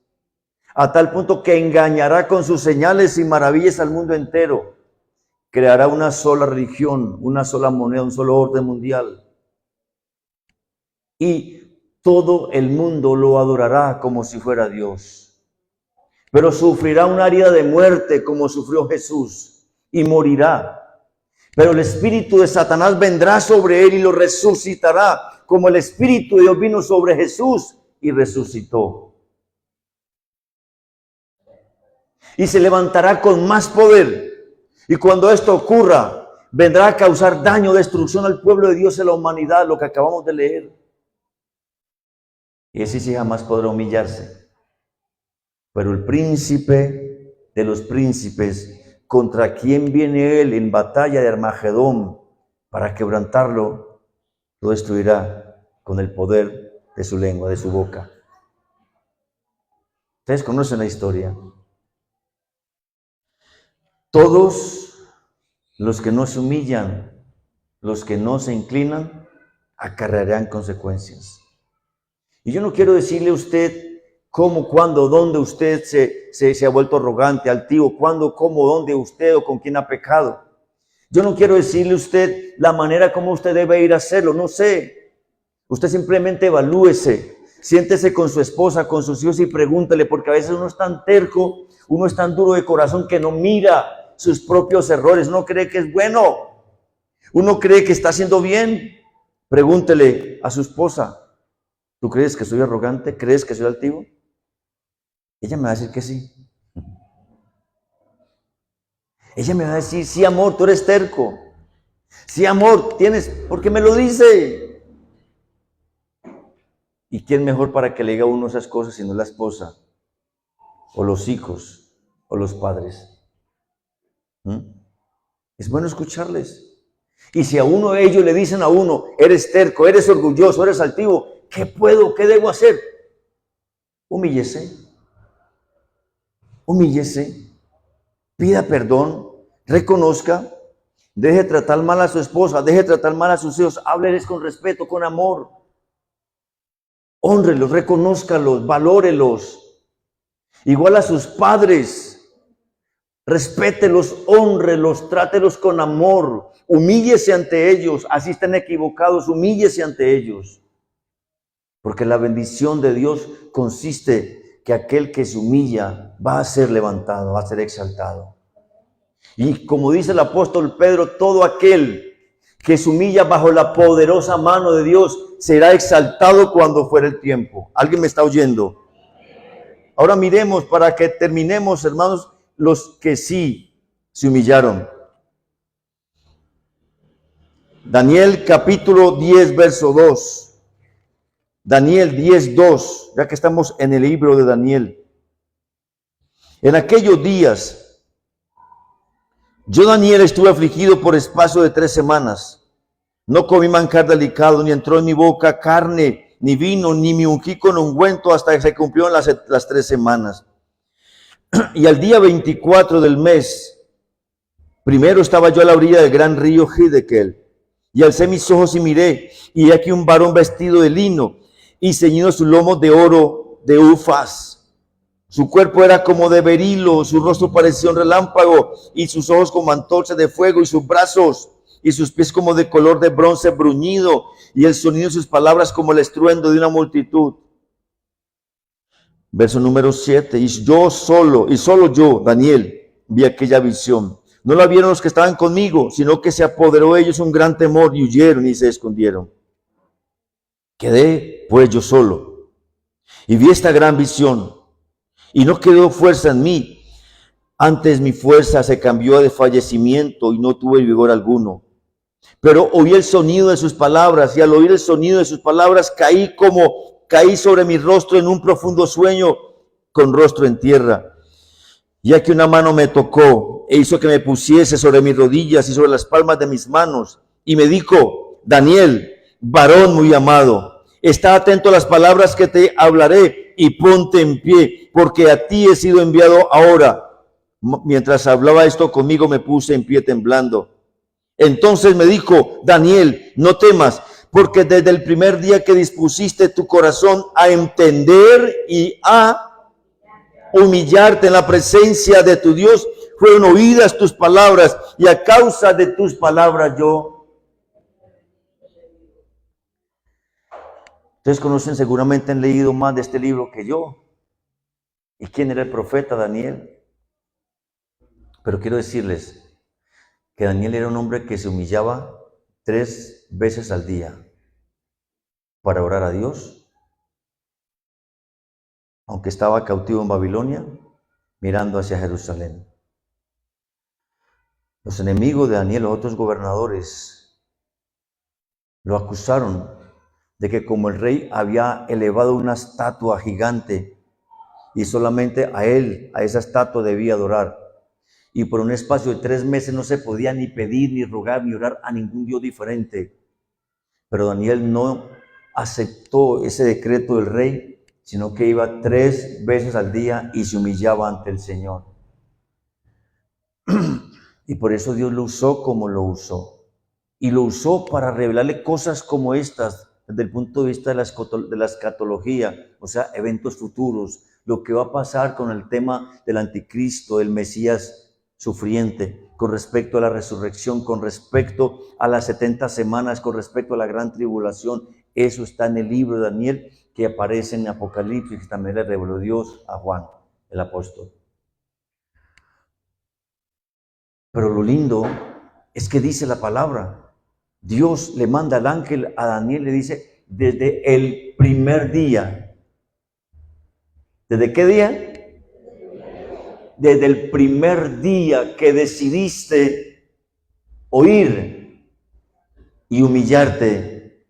a tal punto que engañará con sus señales y maravillas al mundo entero. Creará una sola religión, una sola moneda, un solo orden mundial. Y todo el mundo lo adorará como si fuera Dios. Pero sufrirá una herida de muerte como sufrió Jesús y morirá. Pero el espíritu de Satanás vendrá sobre él y lo resucitará, como el espíritu de Dios vino sobre Jesús y resucitó. Y se levantará con más poder. Y cuando esto ocurra, vendrá a causar daño, destrucción al pueblo de Dios y a la humanidad, lo que acabamos de leer. Y ese sí jamás podrá humillarse. Pero el príncipe de los príncipes, contra quien viene él en batalla de Armagedón para quebrantarlo, lo destruirá con el poder de su lengua, de su boca. Ustedes conocen la historia. Todos los que no se humillan, los que no se inclinan, acarrearán consecuencias. Y yo no quiero decirle a usted cómo, cuándo, dónde usted se ha vuelto arrogante, altivo, cuándo, cómo, dónde usted o con quién ha pecado. Yo no quiero decirle a usted la manera como usted debe ir a hacerlo, no sé. Usted simplemente evalúese, siéntese con su esposa, con sus hijos y pregúntele, porque a veces uno es tan terco, uno es tan duro de corazón que no mira sus propios errores, no cree que es bueno, uno cree que está haciendo bien. Pregúntele a su esposa, ¿tú crees que soy arrogante? ¿Crees que soy altivo? Ella me va a decir que sí. Ella me va a decir, sí amor, tú eres terco, sí amor, tienes, porque me lo dice. ¿Y quién mejor para que le diga a uno esas cosas si no la esposa, o los hijos, o los padres? Es bueno escucharles. Y si a uno de ellos le dicen a uno, eres terco, eres orgulloso, eres altivo, ¿qué debo hacer? Humíllese, pida perdón, reconozca, deje de tratar mal a su esposa, deje de tratar mal a sus hijos, hábleles con respeto, con amor, hónrelos, reconózcalos, valórelos, igual a sus padres. Respételos, hónrelos, trátelos con amor, humíllese ante ellos, así estén equivocados, humíllese ante ellos. Porque la bendición de Dios consiste que aquel que se humilla va a ser levantado, va a ser exaltado. Y como dice el apóstol Pedro, todo aquel que se humilla bajo la poderosa mano de Dios será exaltado cuando fuera el tiempo. ¿Alguien me está oyendo? Ahora miremos para que terminemos, hermanos, los que sí se humillaron. Daniel capítulo 10, verso 2. Daniel 10, 2, ya que estamos en el libro de Daniel. En aquellos días, Yo, Daniel, estuve afligido por espacio de 3 semanas. No comí manjar delicado, ni entró en mi boca carne, ni vino, ni me ungí con ungüento hasta que se cumplieron las 3 semanas. Y al día 24 del mes, primero estaba yo a la orilla del gran río Hiddekel, y alcé mis ojos y miré, y aquí un varón vestido de lino, y ceñido su lomo de oro de Ufaz. Su cuerpo era como de berilo, su rostro parecía un relámpago, y sus ojos como antorchas de fuego, y sus brazos y sus pies como de color de bronce bruñido, y el sonido de sus palabras como el estruendo de una multitud. Verso número 7, y solo yo, Daniel, vi aquella visión. No la vieron los que estaban conmigo, sino que se apoderó de ellos un gran temor, y huyeron y se escondieron. Quedé pues yo solo, y vi esta gran visión, y no quedó fuerza en mí. Antes mi fuerza se cambió a desfallecimiento, y no tuve vigor alguno. Pero oí el sonido de sus palabras, y al oír el sonido de sus palabras caí sobre mi rostro en un profundo sueño, con rostro en tierra. Y aquí una mano me tocó e hizo que me pusiese sobre mis rodillas y sobre las palmas de mis manos, y me dijo: Daniel, varón muy amado, está atento a las palabras que te hablaré y ponte en pie, porque a ti he sido enviado ahora. Mientras hablaba esto conmigo, me puse en pie temblando. Entonces me dijo: Daniel, no temas, porque desde el primer día que dispusiste tu corazón a entender y a humillarte en la presencia de tu Dios, fueron oídas tus palabras, y a causa de tus palabras yo. Ustedes conocen, seguramente han leído más de este libro que yo. ¿Y quién era el profeta Daniel? Pero quiero decirles que Daniel era un hombre que se humillaba 3 veces al día para orar a Dios, aunque estaba cautivo en Babilonia, mirando hacia Jerusalén. Los enemigos de Daniel, los otros gobernadores, lo acusaron de que como el rey había elevado una estatua gigante y solamente a él, a esa estatua debía adorar, y por un espacio de 3 meses no se podía ni pedir, ni rogar, ni orar a ningún Dios diferente. Pero Daniel no aceptó ese decreto del rey, sino que iba 3 veces al día y se humillaba ante el Señor. Y por eso Dios lo usó como lo usó. Y lo usó para revelarle cosas como estas, desde el punto de vista de la escatología, o sea, eventos futuros, lo que va a pasar con el tema del anticristo, del Mesías sufriente, con respecto a la resurrección, con respecto a las 70 semanas, con respecto a la gran tribulación. Eso está en el libro de Daniel, que aparece en Apocalipsis, que también le reveló Dios a Juan, el apóstol. Pero lo lindo es que dice la palabra, Dios le manda al ángel a Daniel, le dice, desde el primer día. ¿Desde qué día? Desde el primer día que decidiste oír y humillarte.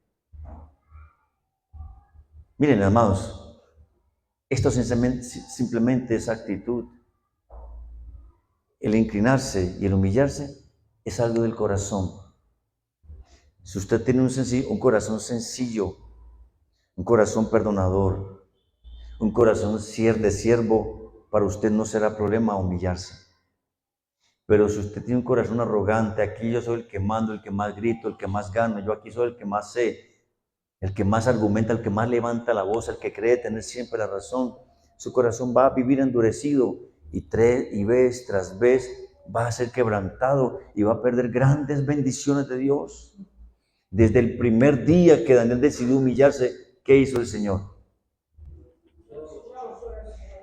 Miren, amados, esto simplemente es actitud. El inclinarse y el humillarse es algo del corazón. Si usted tiene un corazón sencillo, un corazón perdonador, un corazón de siervo, para usted no será problema humillarse. Pero si usted tiene un corazón arrogante, aquí yo soy el que mando, el que más grito, el que más gano, yo aquí soy el que más sé, el que más argumenta, el que más levanta la voz, el que cree tener siempre la razón, su corazón va a vivir endurecido y vez tras vez va a ser quebrantado y va a perder grandes bendiciones de Dios. Desde el primer día que Daniel decidió humillarse, ¿qué hizo el Señor?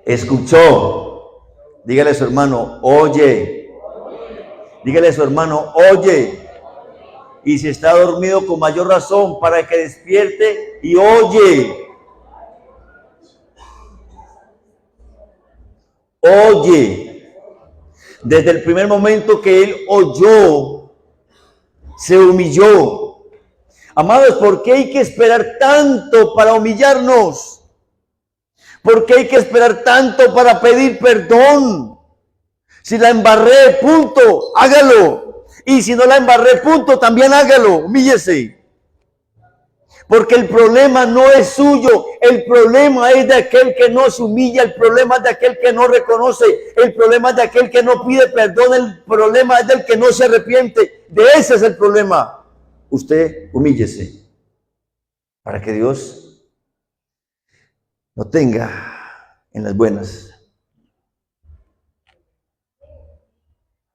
Escuchó. Dígale a su hermano, oye. Dígale a su hermano, oye. Y si está dormido, con mayor razón, para que despierte y oye. Oye. Desde el primer momento que él oyó, se humilló. Amados, ¿por qué hay que esperar tanto para humillarnos? ¿Por qué hay que esperar tanto para pedir perdón? Si la embarré, punto, hágalo. Y si no la embarré, punto, también hágalo, humíllese. Porque el problema no es suyo, el problema es de aquel que no se humilla, el problema es de aquel que no reconoce, el problema es de aquel que no pide perdón, el problema es del que no se arrepiente. De ese es el problema. Usted humíllese para que Dios lo tenga en las buenas.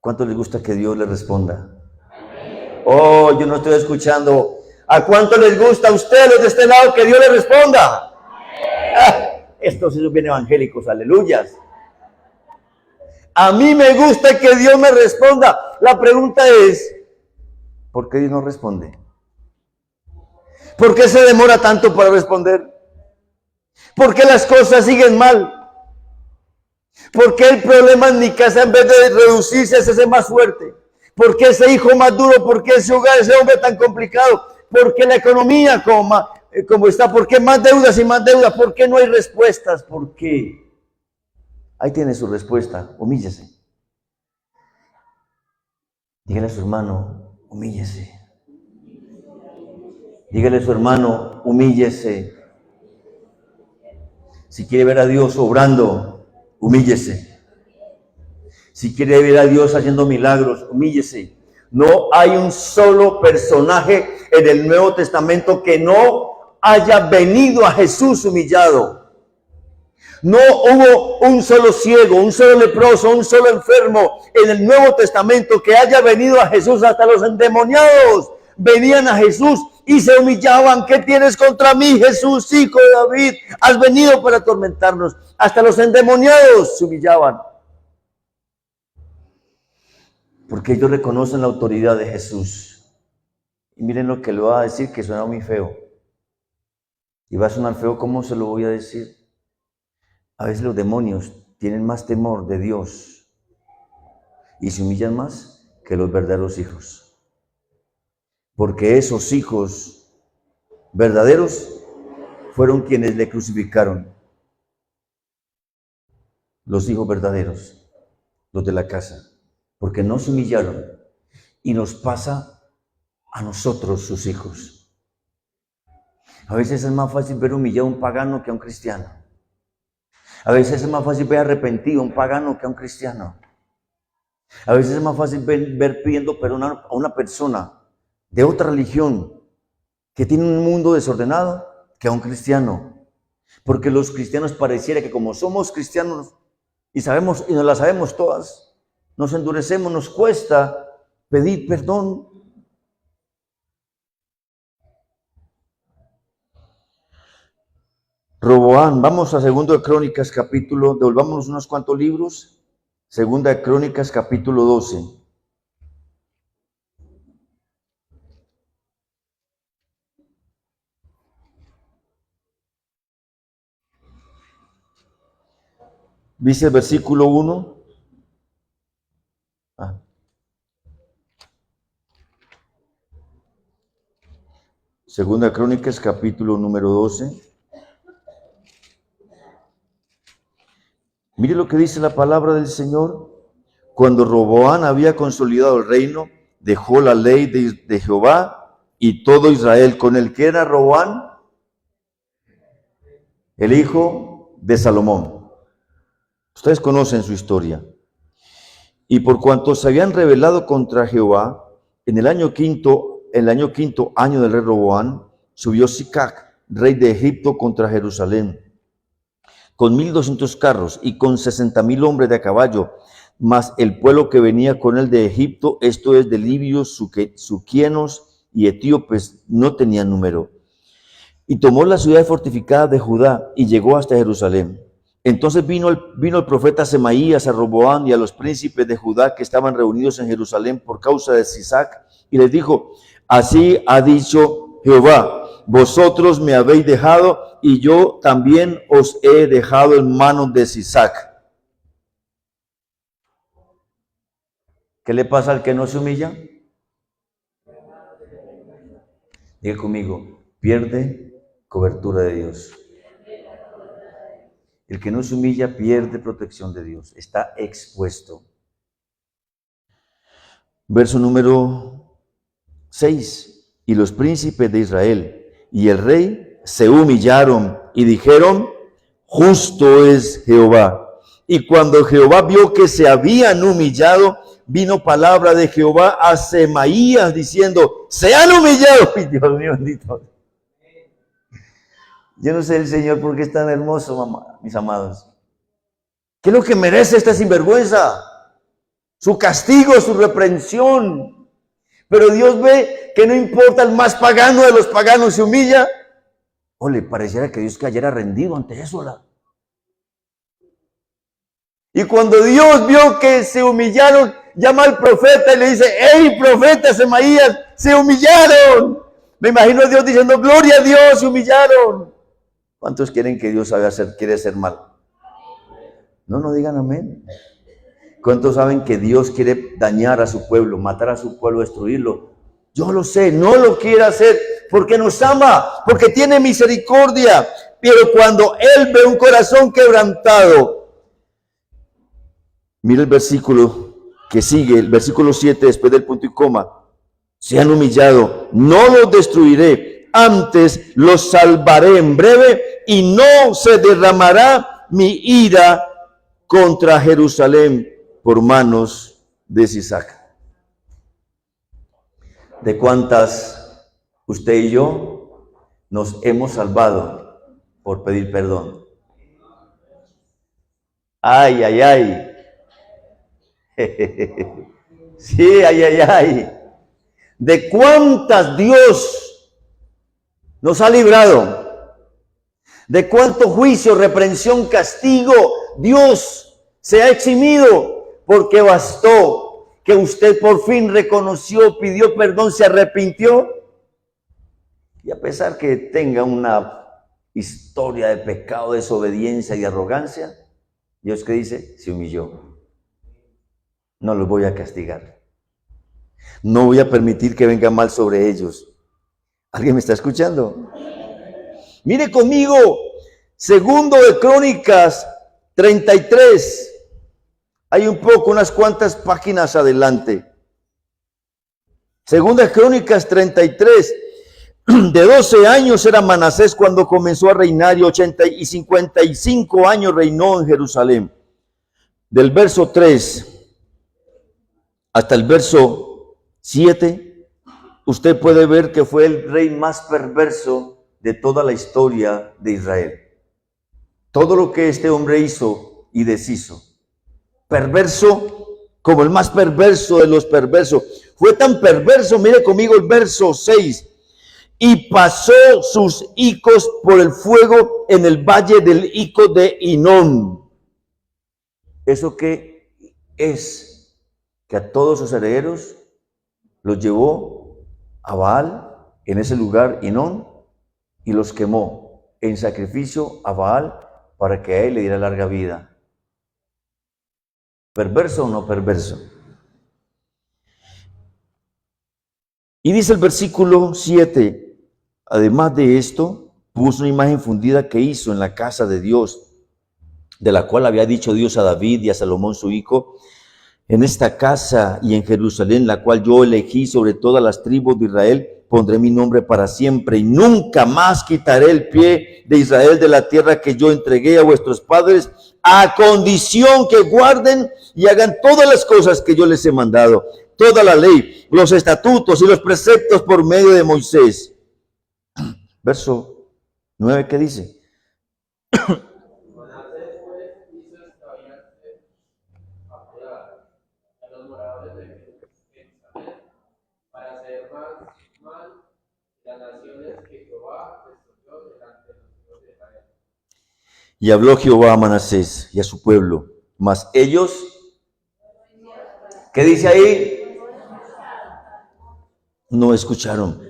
¿Cuánto les gusta que Dios le responda? Oh, yo no estoy escuchando. ¿A cuánto les gusta a ustedes los de este lado que Dios les responda? Estos sí son bien evangélicos, aleluyas. A mí me gusta que Dios me responda. La pregunta es, ¿por qué Dios no responde? ¿Por qué se demora tanto para responder? ¿Por qué las cosas siguen mal? ¿Por qué el problema en mi casa, en vez de reducirse, se hace más fuerte? ¿Por qué ese hijo más duro? ¿Por qué ese hogar, ese hombre tan complicado? ¿Por qué la economía como está? ¿Por qué más deudas y más deudas? ¿Por qué no hay respuestas? ¿Por qué? Ahí tiene su respuesta. Humíllese. Dígale a su hermano, humíllese. Dígale a su hermano, humíllese. Si quiere ver a Dios obrando, humíllese. Si quiere ver a Dios haciendo milagros, humíllese. No hay un solo personaje en el Nuevo Testamento que no haya venido a Jesús humillado. No hubo un solo ciego, un solo leproso, un solo enfermo en el Nuevo Testamento que haya venido a Jesús. Hasta los endemoniados venían a Jesús y se humillaban. ¿Qué tienes contra mí, Jesús, hijo de David? Has venido para atormentarnos. Hasta los endemoniados se humillaban. Porque ellos reconocen la autoridad de Jesús. Y miren lo que le voy a decir, que suena muy feo. Y va a sonar feo, ¿cómo se lo voy a decir? A veces los demonios tienen más temor de Dios y se humillan más que los verdaderos hijos. Porque esos hijos verdaderos fueron quienes le crucificaron. Los hijos verdaderos, los de la casa. Porque no se humillaron, y nos pasa a nosotros, sus hijos. A veces es más fácil ver humillado a un pagano que a un cristiano. A veces es más fácil ver arrepentido a un pagano que a un cristiano. A veces es más fácil ver pidiendo perdón a una persona de otra religión que tiene un mundo desordenado que a un cristiano. Porque los cristianos pareciera que como somos cristianos y sabemos y nos la sabemos todas, nos endurecemos, nos cuesta pedir perdón. Roboán, vamos a 2 de Crónicas capítulo, devolvámonos unos cuantos libros. 2 de Crónicas capítulo 12. Dice el versículo 1. Segunda Crónicas, capítulo número 12. Mire lo que dice la palabra del Señor. Cuando Roboán había consolidado el reino, dejó la ley de Jehová y todo Israel con el que era Roboán, el hijo de Salomón. Ustedes conocen su historia. Y por cuanto se habían rebelado contra Jehová, en el año quinto año del rey Roboán, subió Sicac, rey de Egipto, contra Jerusalén, con 1,200 carros y con 60,000 hombres de a caballo, mas el pueblo que venía con él de Egipto, esto es de libios, suquienos y etíopes, no tenía número. Y tomó la ciudad fortificada de Judá y llegó hasta Jerusalén. Entonces vino el profeta Semaías a Roboán y a los príncipes de Judá que estaban reunidos en Jerusalén por causa de Sisac, y les dijo: así ha dicho Jehová, vosotros me habéis dejado y yo también os he dejado en manos de Sisac. ¿Qué le pasa al que no se humilla? Diga conmigo, pierde cobertura de Dios. El que no se humilla pierde protección de Dios, está expuesto. Verso número 6. Y los príncipes de Israel y el rey se humillaron y dijeron: justo es Jehová. Y cuando Jehová vio que se habían humillado, vino palabra de Jehová a Semaías diciendo: se han humillado. Ay, Dios mío bendito. Yo no sé el Señor por qué es tan hermoso, mamá, mis amados. ¿Qué es lo que merece esta sinvergüenza? Su castigo, su reprensión. Pero Dios ve que no importa, el más pagano de los paganos se humilla. O le pareciera que Dios cayera rendido ante eso, ¿la? Y cuando Dios vio que se humillaron, llama al profeta y le dice: ¡hey, profeta Semaías! ¡Se humillaron! Me imagino a Dios diciendo: ¡gloria a Dios! ¡Se humillaron! ¿Cuántos quieren que Dios quiere hacer mal? No digan amén. ¿Cuántos saben que Dios quiere dañar a su pueblo, matar a su pueblo, destruirlo? Yo lo sé, no lo quiere hacer porque nos ama, porque tiene misericordia. Pero cuando Él ve un corazón quebrantado, mira el versículo que sigue, el versículo 7, después del punto y coma: se han humillado, no los destruiré, antes los salvaré en breve, y no se derramará mi ira contra Jerusalén por manos de Sisac. ¿De cuántas usted y yo nos hemos salvado por pedir perdón? Ay, ay, ay. Sí, ay, ay, ay. ¿De cuántas Dios nos ha librado? ¿De cuánto juicio, reprensión, castigo Dios se ha eximido? Porque bastó que usted por fin reconoció, pidió perdón, se arrepintió. Y a pesar que tenga una historia de pecado, desobediencia y arrogancia, Dios, ¿qué dice? Se humilló. No los voy a castigar. No voy a permitir que venga mal sobre ellos. ¿Alguien me está escuchando? Mire conmigo, segundo de Crónicas 33. Hay unas cuantas páginas adelante. Segunda de Crónicas 33. De 12 años era Manasés cuando comenzó a reinar, y 55 años reinó en Jerusalén. Del verso 3 hasta el verso 7, usted puede ver que fue el rey más perverso de toda la historia de Israel. Todo lo que este hombre hizo y deshizo. Perverso como el más perverso de los perversos. Fue tan perverso, mire conmigo el verso 6. Y pasó sus hijos por el fuego en el valle del hijo de Hinón. ¿Eso qué es? Que a todos sus herederos los llevó a Baal, en ese lugar Hinón, y los quemó en sacrificio a Baal para que a él le diera larga vida. ¿Perverso o no perverso? Y dice el versículo 7, además de esto, puso una imagen fundida que hizo en la casa de Dios, de la cual había dicho Dios a David y a Salomón su hijo: en esta casa y en Jerusalén, la cual yo elegí sobre todas las tribus de Israel, pondré mi nombre para siempre, y nunca más quitaré el pie de Israel de la tierra que yo entregué a vuestros padres, a condición que guarden y hagan todas las cosas que yo les he mandado, toda la ley, los estatutos y los preceptos por medio de Moisés. Verso 9, ¿qué dice? Y habló Jehová a Manasés y a su pueblo, mas ellos, ¿qué dice ahí? No escucharon,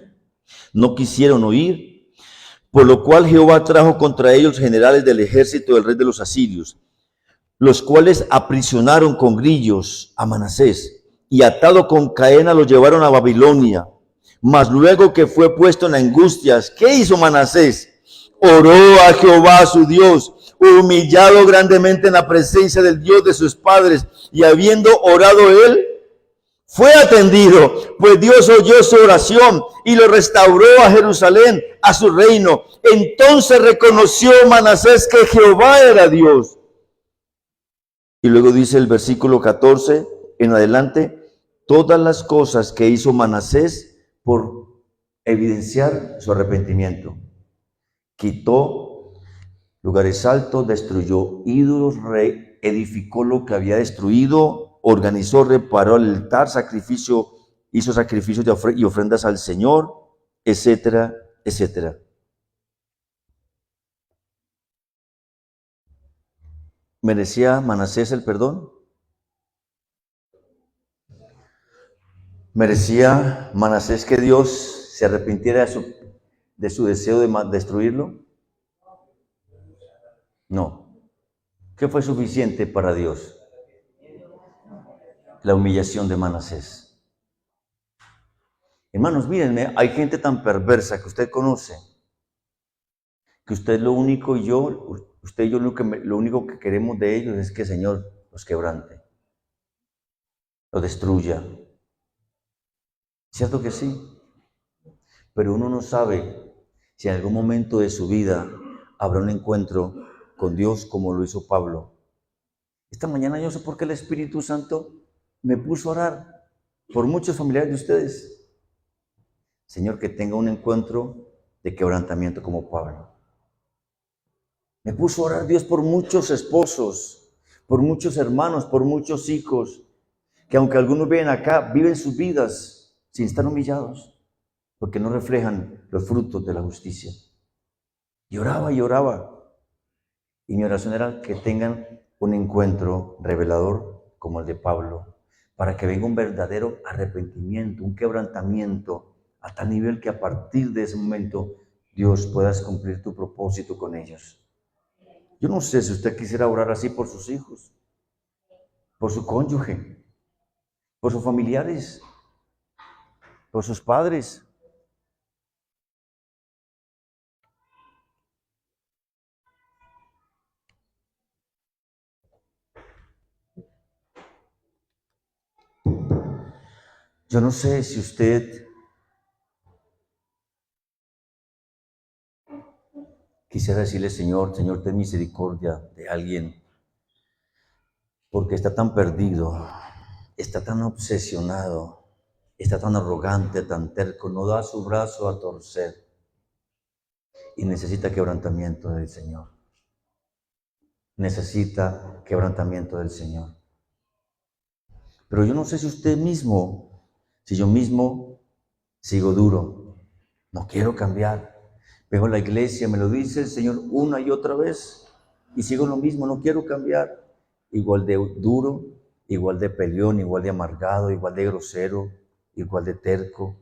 no quisieron oír, por lo cual Jehová trajo contra ellos generales del ejército del rey de los asirios, los cuales aprisionaron con grillos a Manasés, y atado con cadena lo llevaron a Babilonia. Mas luego que fue puesto en angustias, ¿qué hizo Manasés? Oró a Jehová su Dios, humillado grandemente en la presencia del Dios de sus padres, y habiendo orado él, fue atendido, pues Dios oyó su oración y lo restauró a Jerusalén, a su reino. Entonces reconoció Manasés que Jehová era Dios. Y luego dice el versículo 14 en adelante, todas las cosas que hizo Manasés por evidenciar su arrepentimiento. Quitó lugares altos, destruyó ídolos, reedificó lo que había destruido, organizó, reparó el altar, hizo sacrificios y ofrendas al Señor, etcétera, etcétera. ¿Merecía Manasés el perdón? ¿Merecía Manasés que Dios se arrepintiera de su deseo de destruirlo? No. ¿Qué fue suficiente para Dios? La humillación de Manasés. Hermanos, mírenme, hay gente tan perversa que usted conoce, que usted lo único y yo, usted y yo lo único que queremos de ellos es que el Señor los quebrante, los destruya. ¿Cierto que sí? Pero uno no sabe si en algún momento de su vida habrá un encuentro con Dios como lo hizo Pablo. Esta mañana yo sé por qué el Espíritu Santo me puso a orar por muchos familiares de ustedes. Señor, que tenga un encuentro de quebrantamiento como Pablo. Me puso a orar Dios por muchos esposos, por muchos hermanos, por muchos hijos, que aunque algunos viven acá, viven sus vidas sin estar humillados, porque no reflejan los frutos de la justicia. Y oraba y oraba. Y mi oración era que tengan un encuentro revelador como el de Pablo, para que venga un verdadero arrepentimiento, un quebrantamiento, a tal nivel que a partir de ese momento Dios puedas cumplir tu propósito con ellos. Yo no sé si usted quisiera orar así por sus hijos, por su cónyuge, por sus familiares, por sus padres. Yo no sé si usted quisiera decirle, Señor, ten misericordia de alguien, porque está tan perdido, está tan obsesionado, está tan arrogante, tan terco, no da su brazo a torcer y necesita quebrantamiento del Señor. Necesita quebrantamiento del Señor. Pero yo no sé si usted mismo, si yo mismo sigo duro, no quiero cambiar. Vengo a la iglesia, me lo dice el Señor una y otra vez y sigo lo mismo, no quiero cambiar. Igual de duro, igual de peleón, igual de amargado, igual de grosero, igual de terco,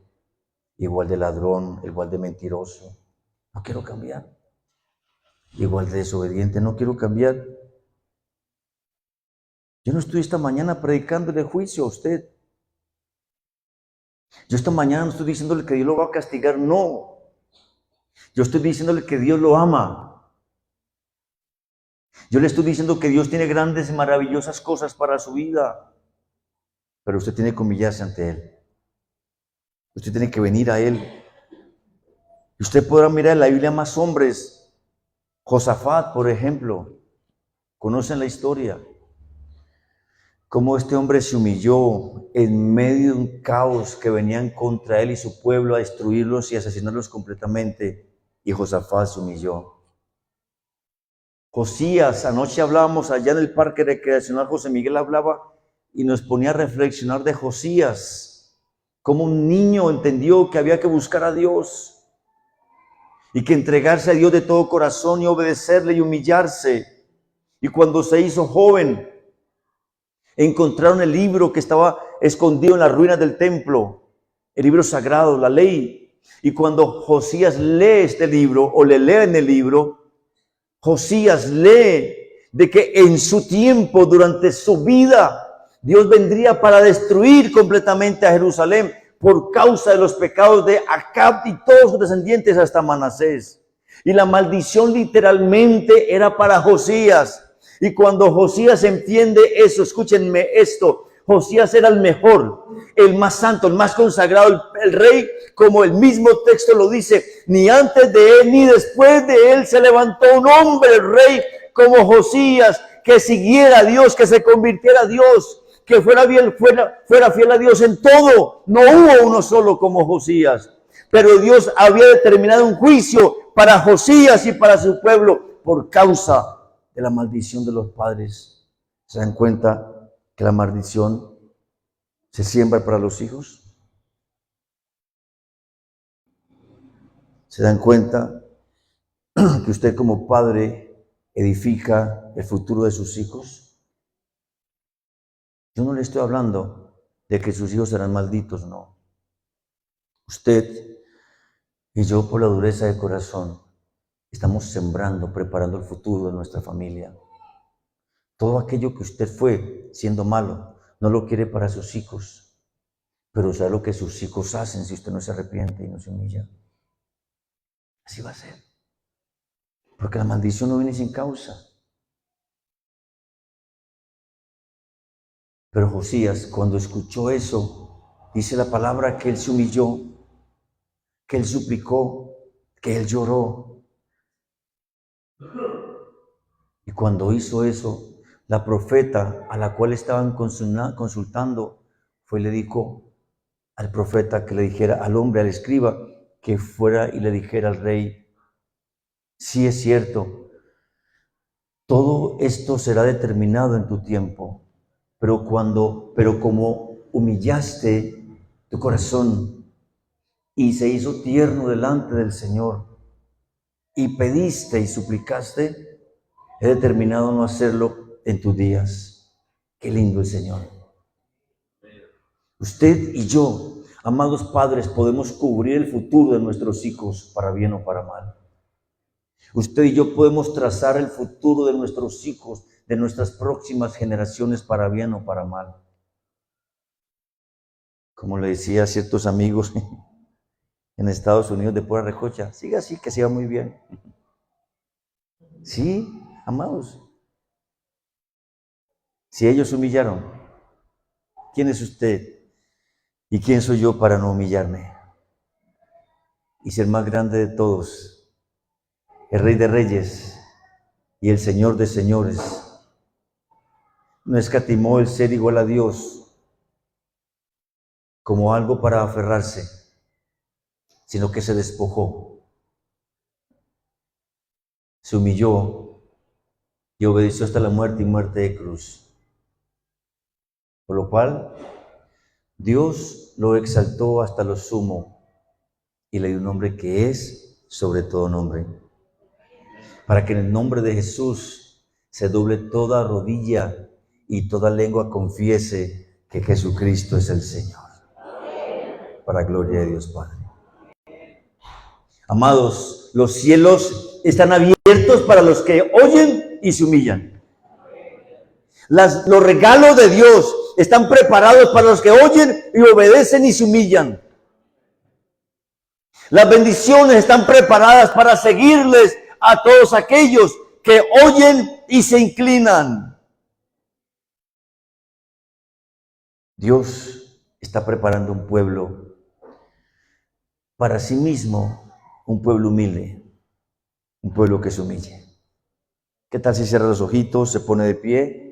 igual de ladrón, igual de mentiroso. No quiero cambiar. Igual de desobediente, no quiero cambiar. Yo no estoy esta mañana predicándole juicio a usted. Yo esta mañana no estoy diciéndole que Dios lo va a castigar, no. Yo estoy diciéndole que Dios lo ama. Yo le estoy diciendo que Dios tiene grandes y maravillosas cosas para su vida. Pero usted tiene que humillarse ante Él. Usted tiene que venir a Él. Usted podrá mirar en la Biblia más hombres. Josafat, por ejemplo. Conocen la historia. Cómo este hombre se humilló en medio de un caos que venían contra él y su pueblo a destruirlos y asesinarlos completamente. Y Josafat se humilló. Josías, anoche hablábamos allá en el parque recreacional, José Miguel hablaba y nos ponía a reflexionar de Josías. Cómo un niño entendió que había que buscar a Dios y que entregarse a Dios de todo corazón y obedecerle y humillarse. Y cuando se hizo joven, encontraron el libro que estaba escondido en las ruinas del templo, el libro sagrado, la ley. Y cuando Josías lee este libro, o le leen el libro, Josías lee de que en su tiempo, durante su vida, Dios vendría para destruir completamente a Jerusalén por causa de los pecados de Acab y todos sus descendientes hasta Manasés. Y la maldición literalmente era para Josías. Y cuando Josías entiende eso, escúchenme esto, Josías era el mejor, el más santo, el más consagrado, el rey, como el mismo texto lo dice. Ni antes de él ni después de él se levantó un hombre, el rey, como Josías, que siguiera a Dios, que se convirtiera a Dios, que fuera fiel a Dios en todo. No hubo uno solo como Josías. Pero Dios había determinado un juicio para Josías y para su pueblo por causa de la maldición de los padres. ¿Se dan cuenta que la maldición se siembra para los hijos? ¿Se dan cuenta que usted como padre edifica el futuro de sus hijos? Yo no le estoy hablando de que sus hijos serán malditos, no. Usted y yo, por la dureza de corazón, estamos sembrando, preparando el futuro de nuestra familia. Todo aquello que usted fue siendo malo, no lo quiere para sus hijos, pero sabe lo que sus hijos hacen si usted no se arrepiente y no se humilla. Así va a ser. Porque la maldición no viene sin causa. Pero Josías, cuando escuchó eso, dice la palabra que él se humilló, que él suplicó, que él lloró. Y cuando hizo eso, la profeta a la cual estaban consultando fue y le dijo al profeta que le dijera al hombre, al escriba, que fuera y le dijera al rey: sí es cierto, todo esto será determinado en tu tiempo, pero como humillaste tu corazón y se hizo tierno delante del Señor y pediste y suplicaste, he determinado no hacerlo en tus días. Qué lindo el Señor. Usted y yo, amados padres, podemos cubrir el futuro de nuestros hijos para bien o para mal. Usted y yo podemos trazar el futuro de nuestros hijos, de nuestras próximas generaciones para bien o para mal. Como le decía a ciertos amigos en Estados Unidos de pura recocha, siga así, que siga muy bien. Sí, amados. Si ellos humillaron, ¿quién es usted y quién soy yo para no humillarme? Y ser más grande de todos, el Rey de Reyes y el Señor de Señores. No escatimó el ser igual a Dios como algo para aferrarse, sino que se despojó, se humilló y obedeció hasta la muerte y muerte de cruz. Por lo cual, Dios lo exaltó hasta lo sumo y le dio un nombre que es sobre todo nombre, para que en el nombre de Jesús se doble toda rodilla y toda lengua confiese que Jesucristo es el Señor, para gloria de Dios Padre. Amados, los cielos están abiertos para los que oyen y se humillan. Los regalos de Dios están preparados para los que oyen y obedecen y se humillan. Las bendiciones están preparadas para seguirles a todos aquellos que oyen y se inclinan. Dios está preparando un pueblo para sí mismo, un pueblo humilde, un pueblo que se humille. ¿Qué tal si cierra los ojitos, se pone de pie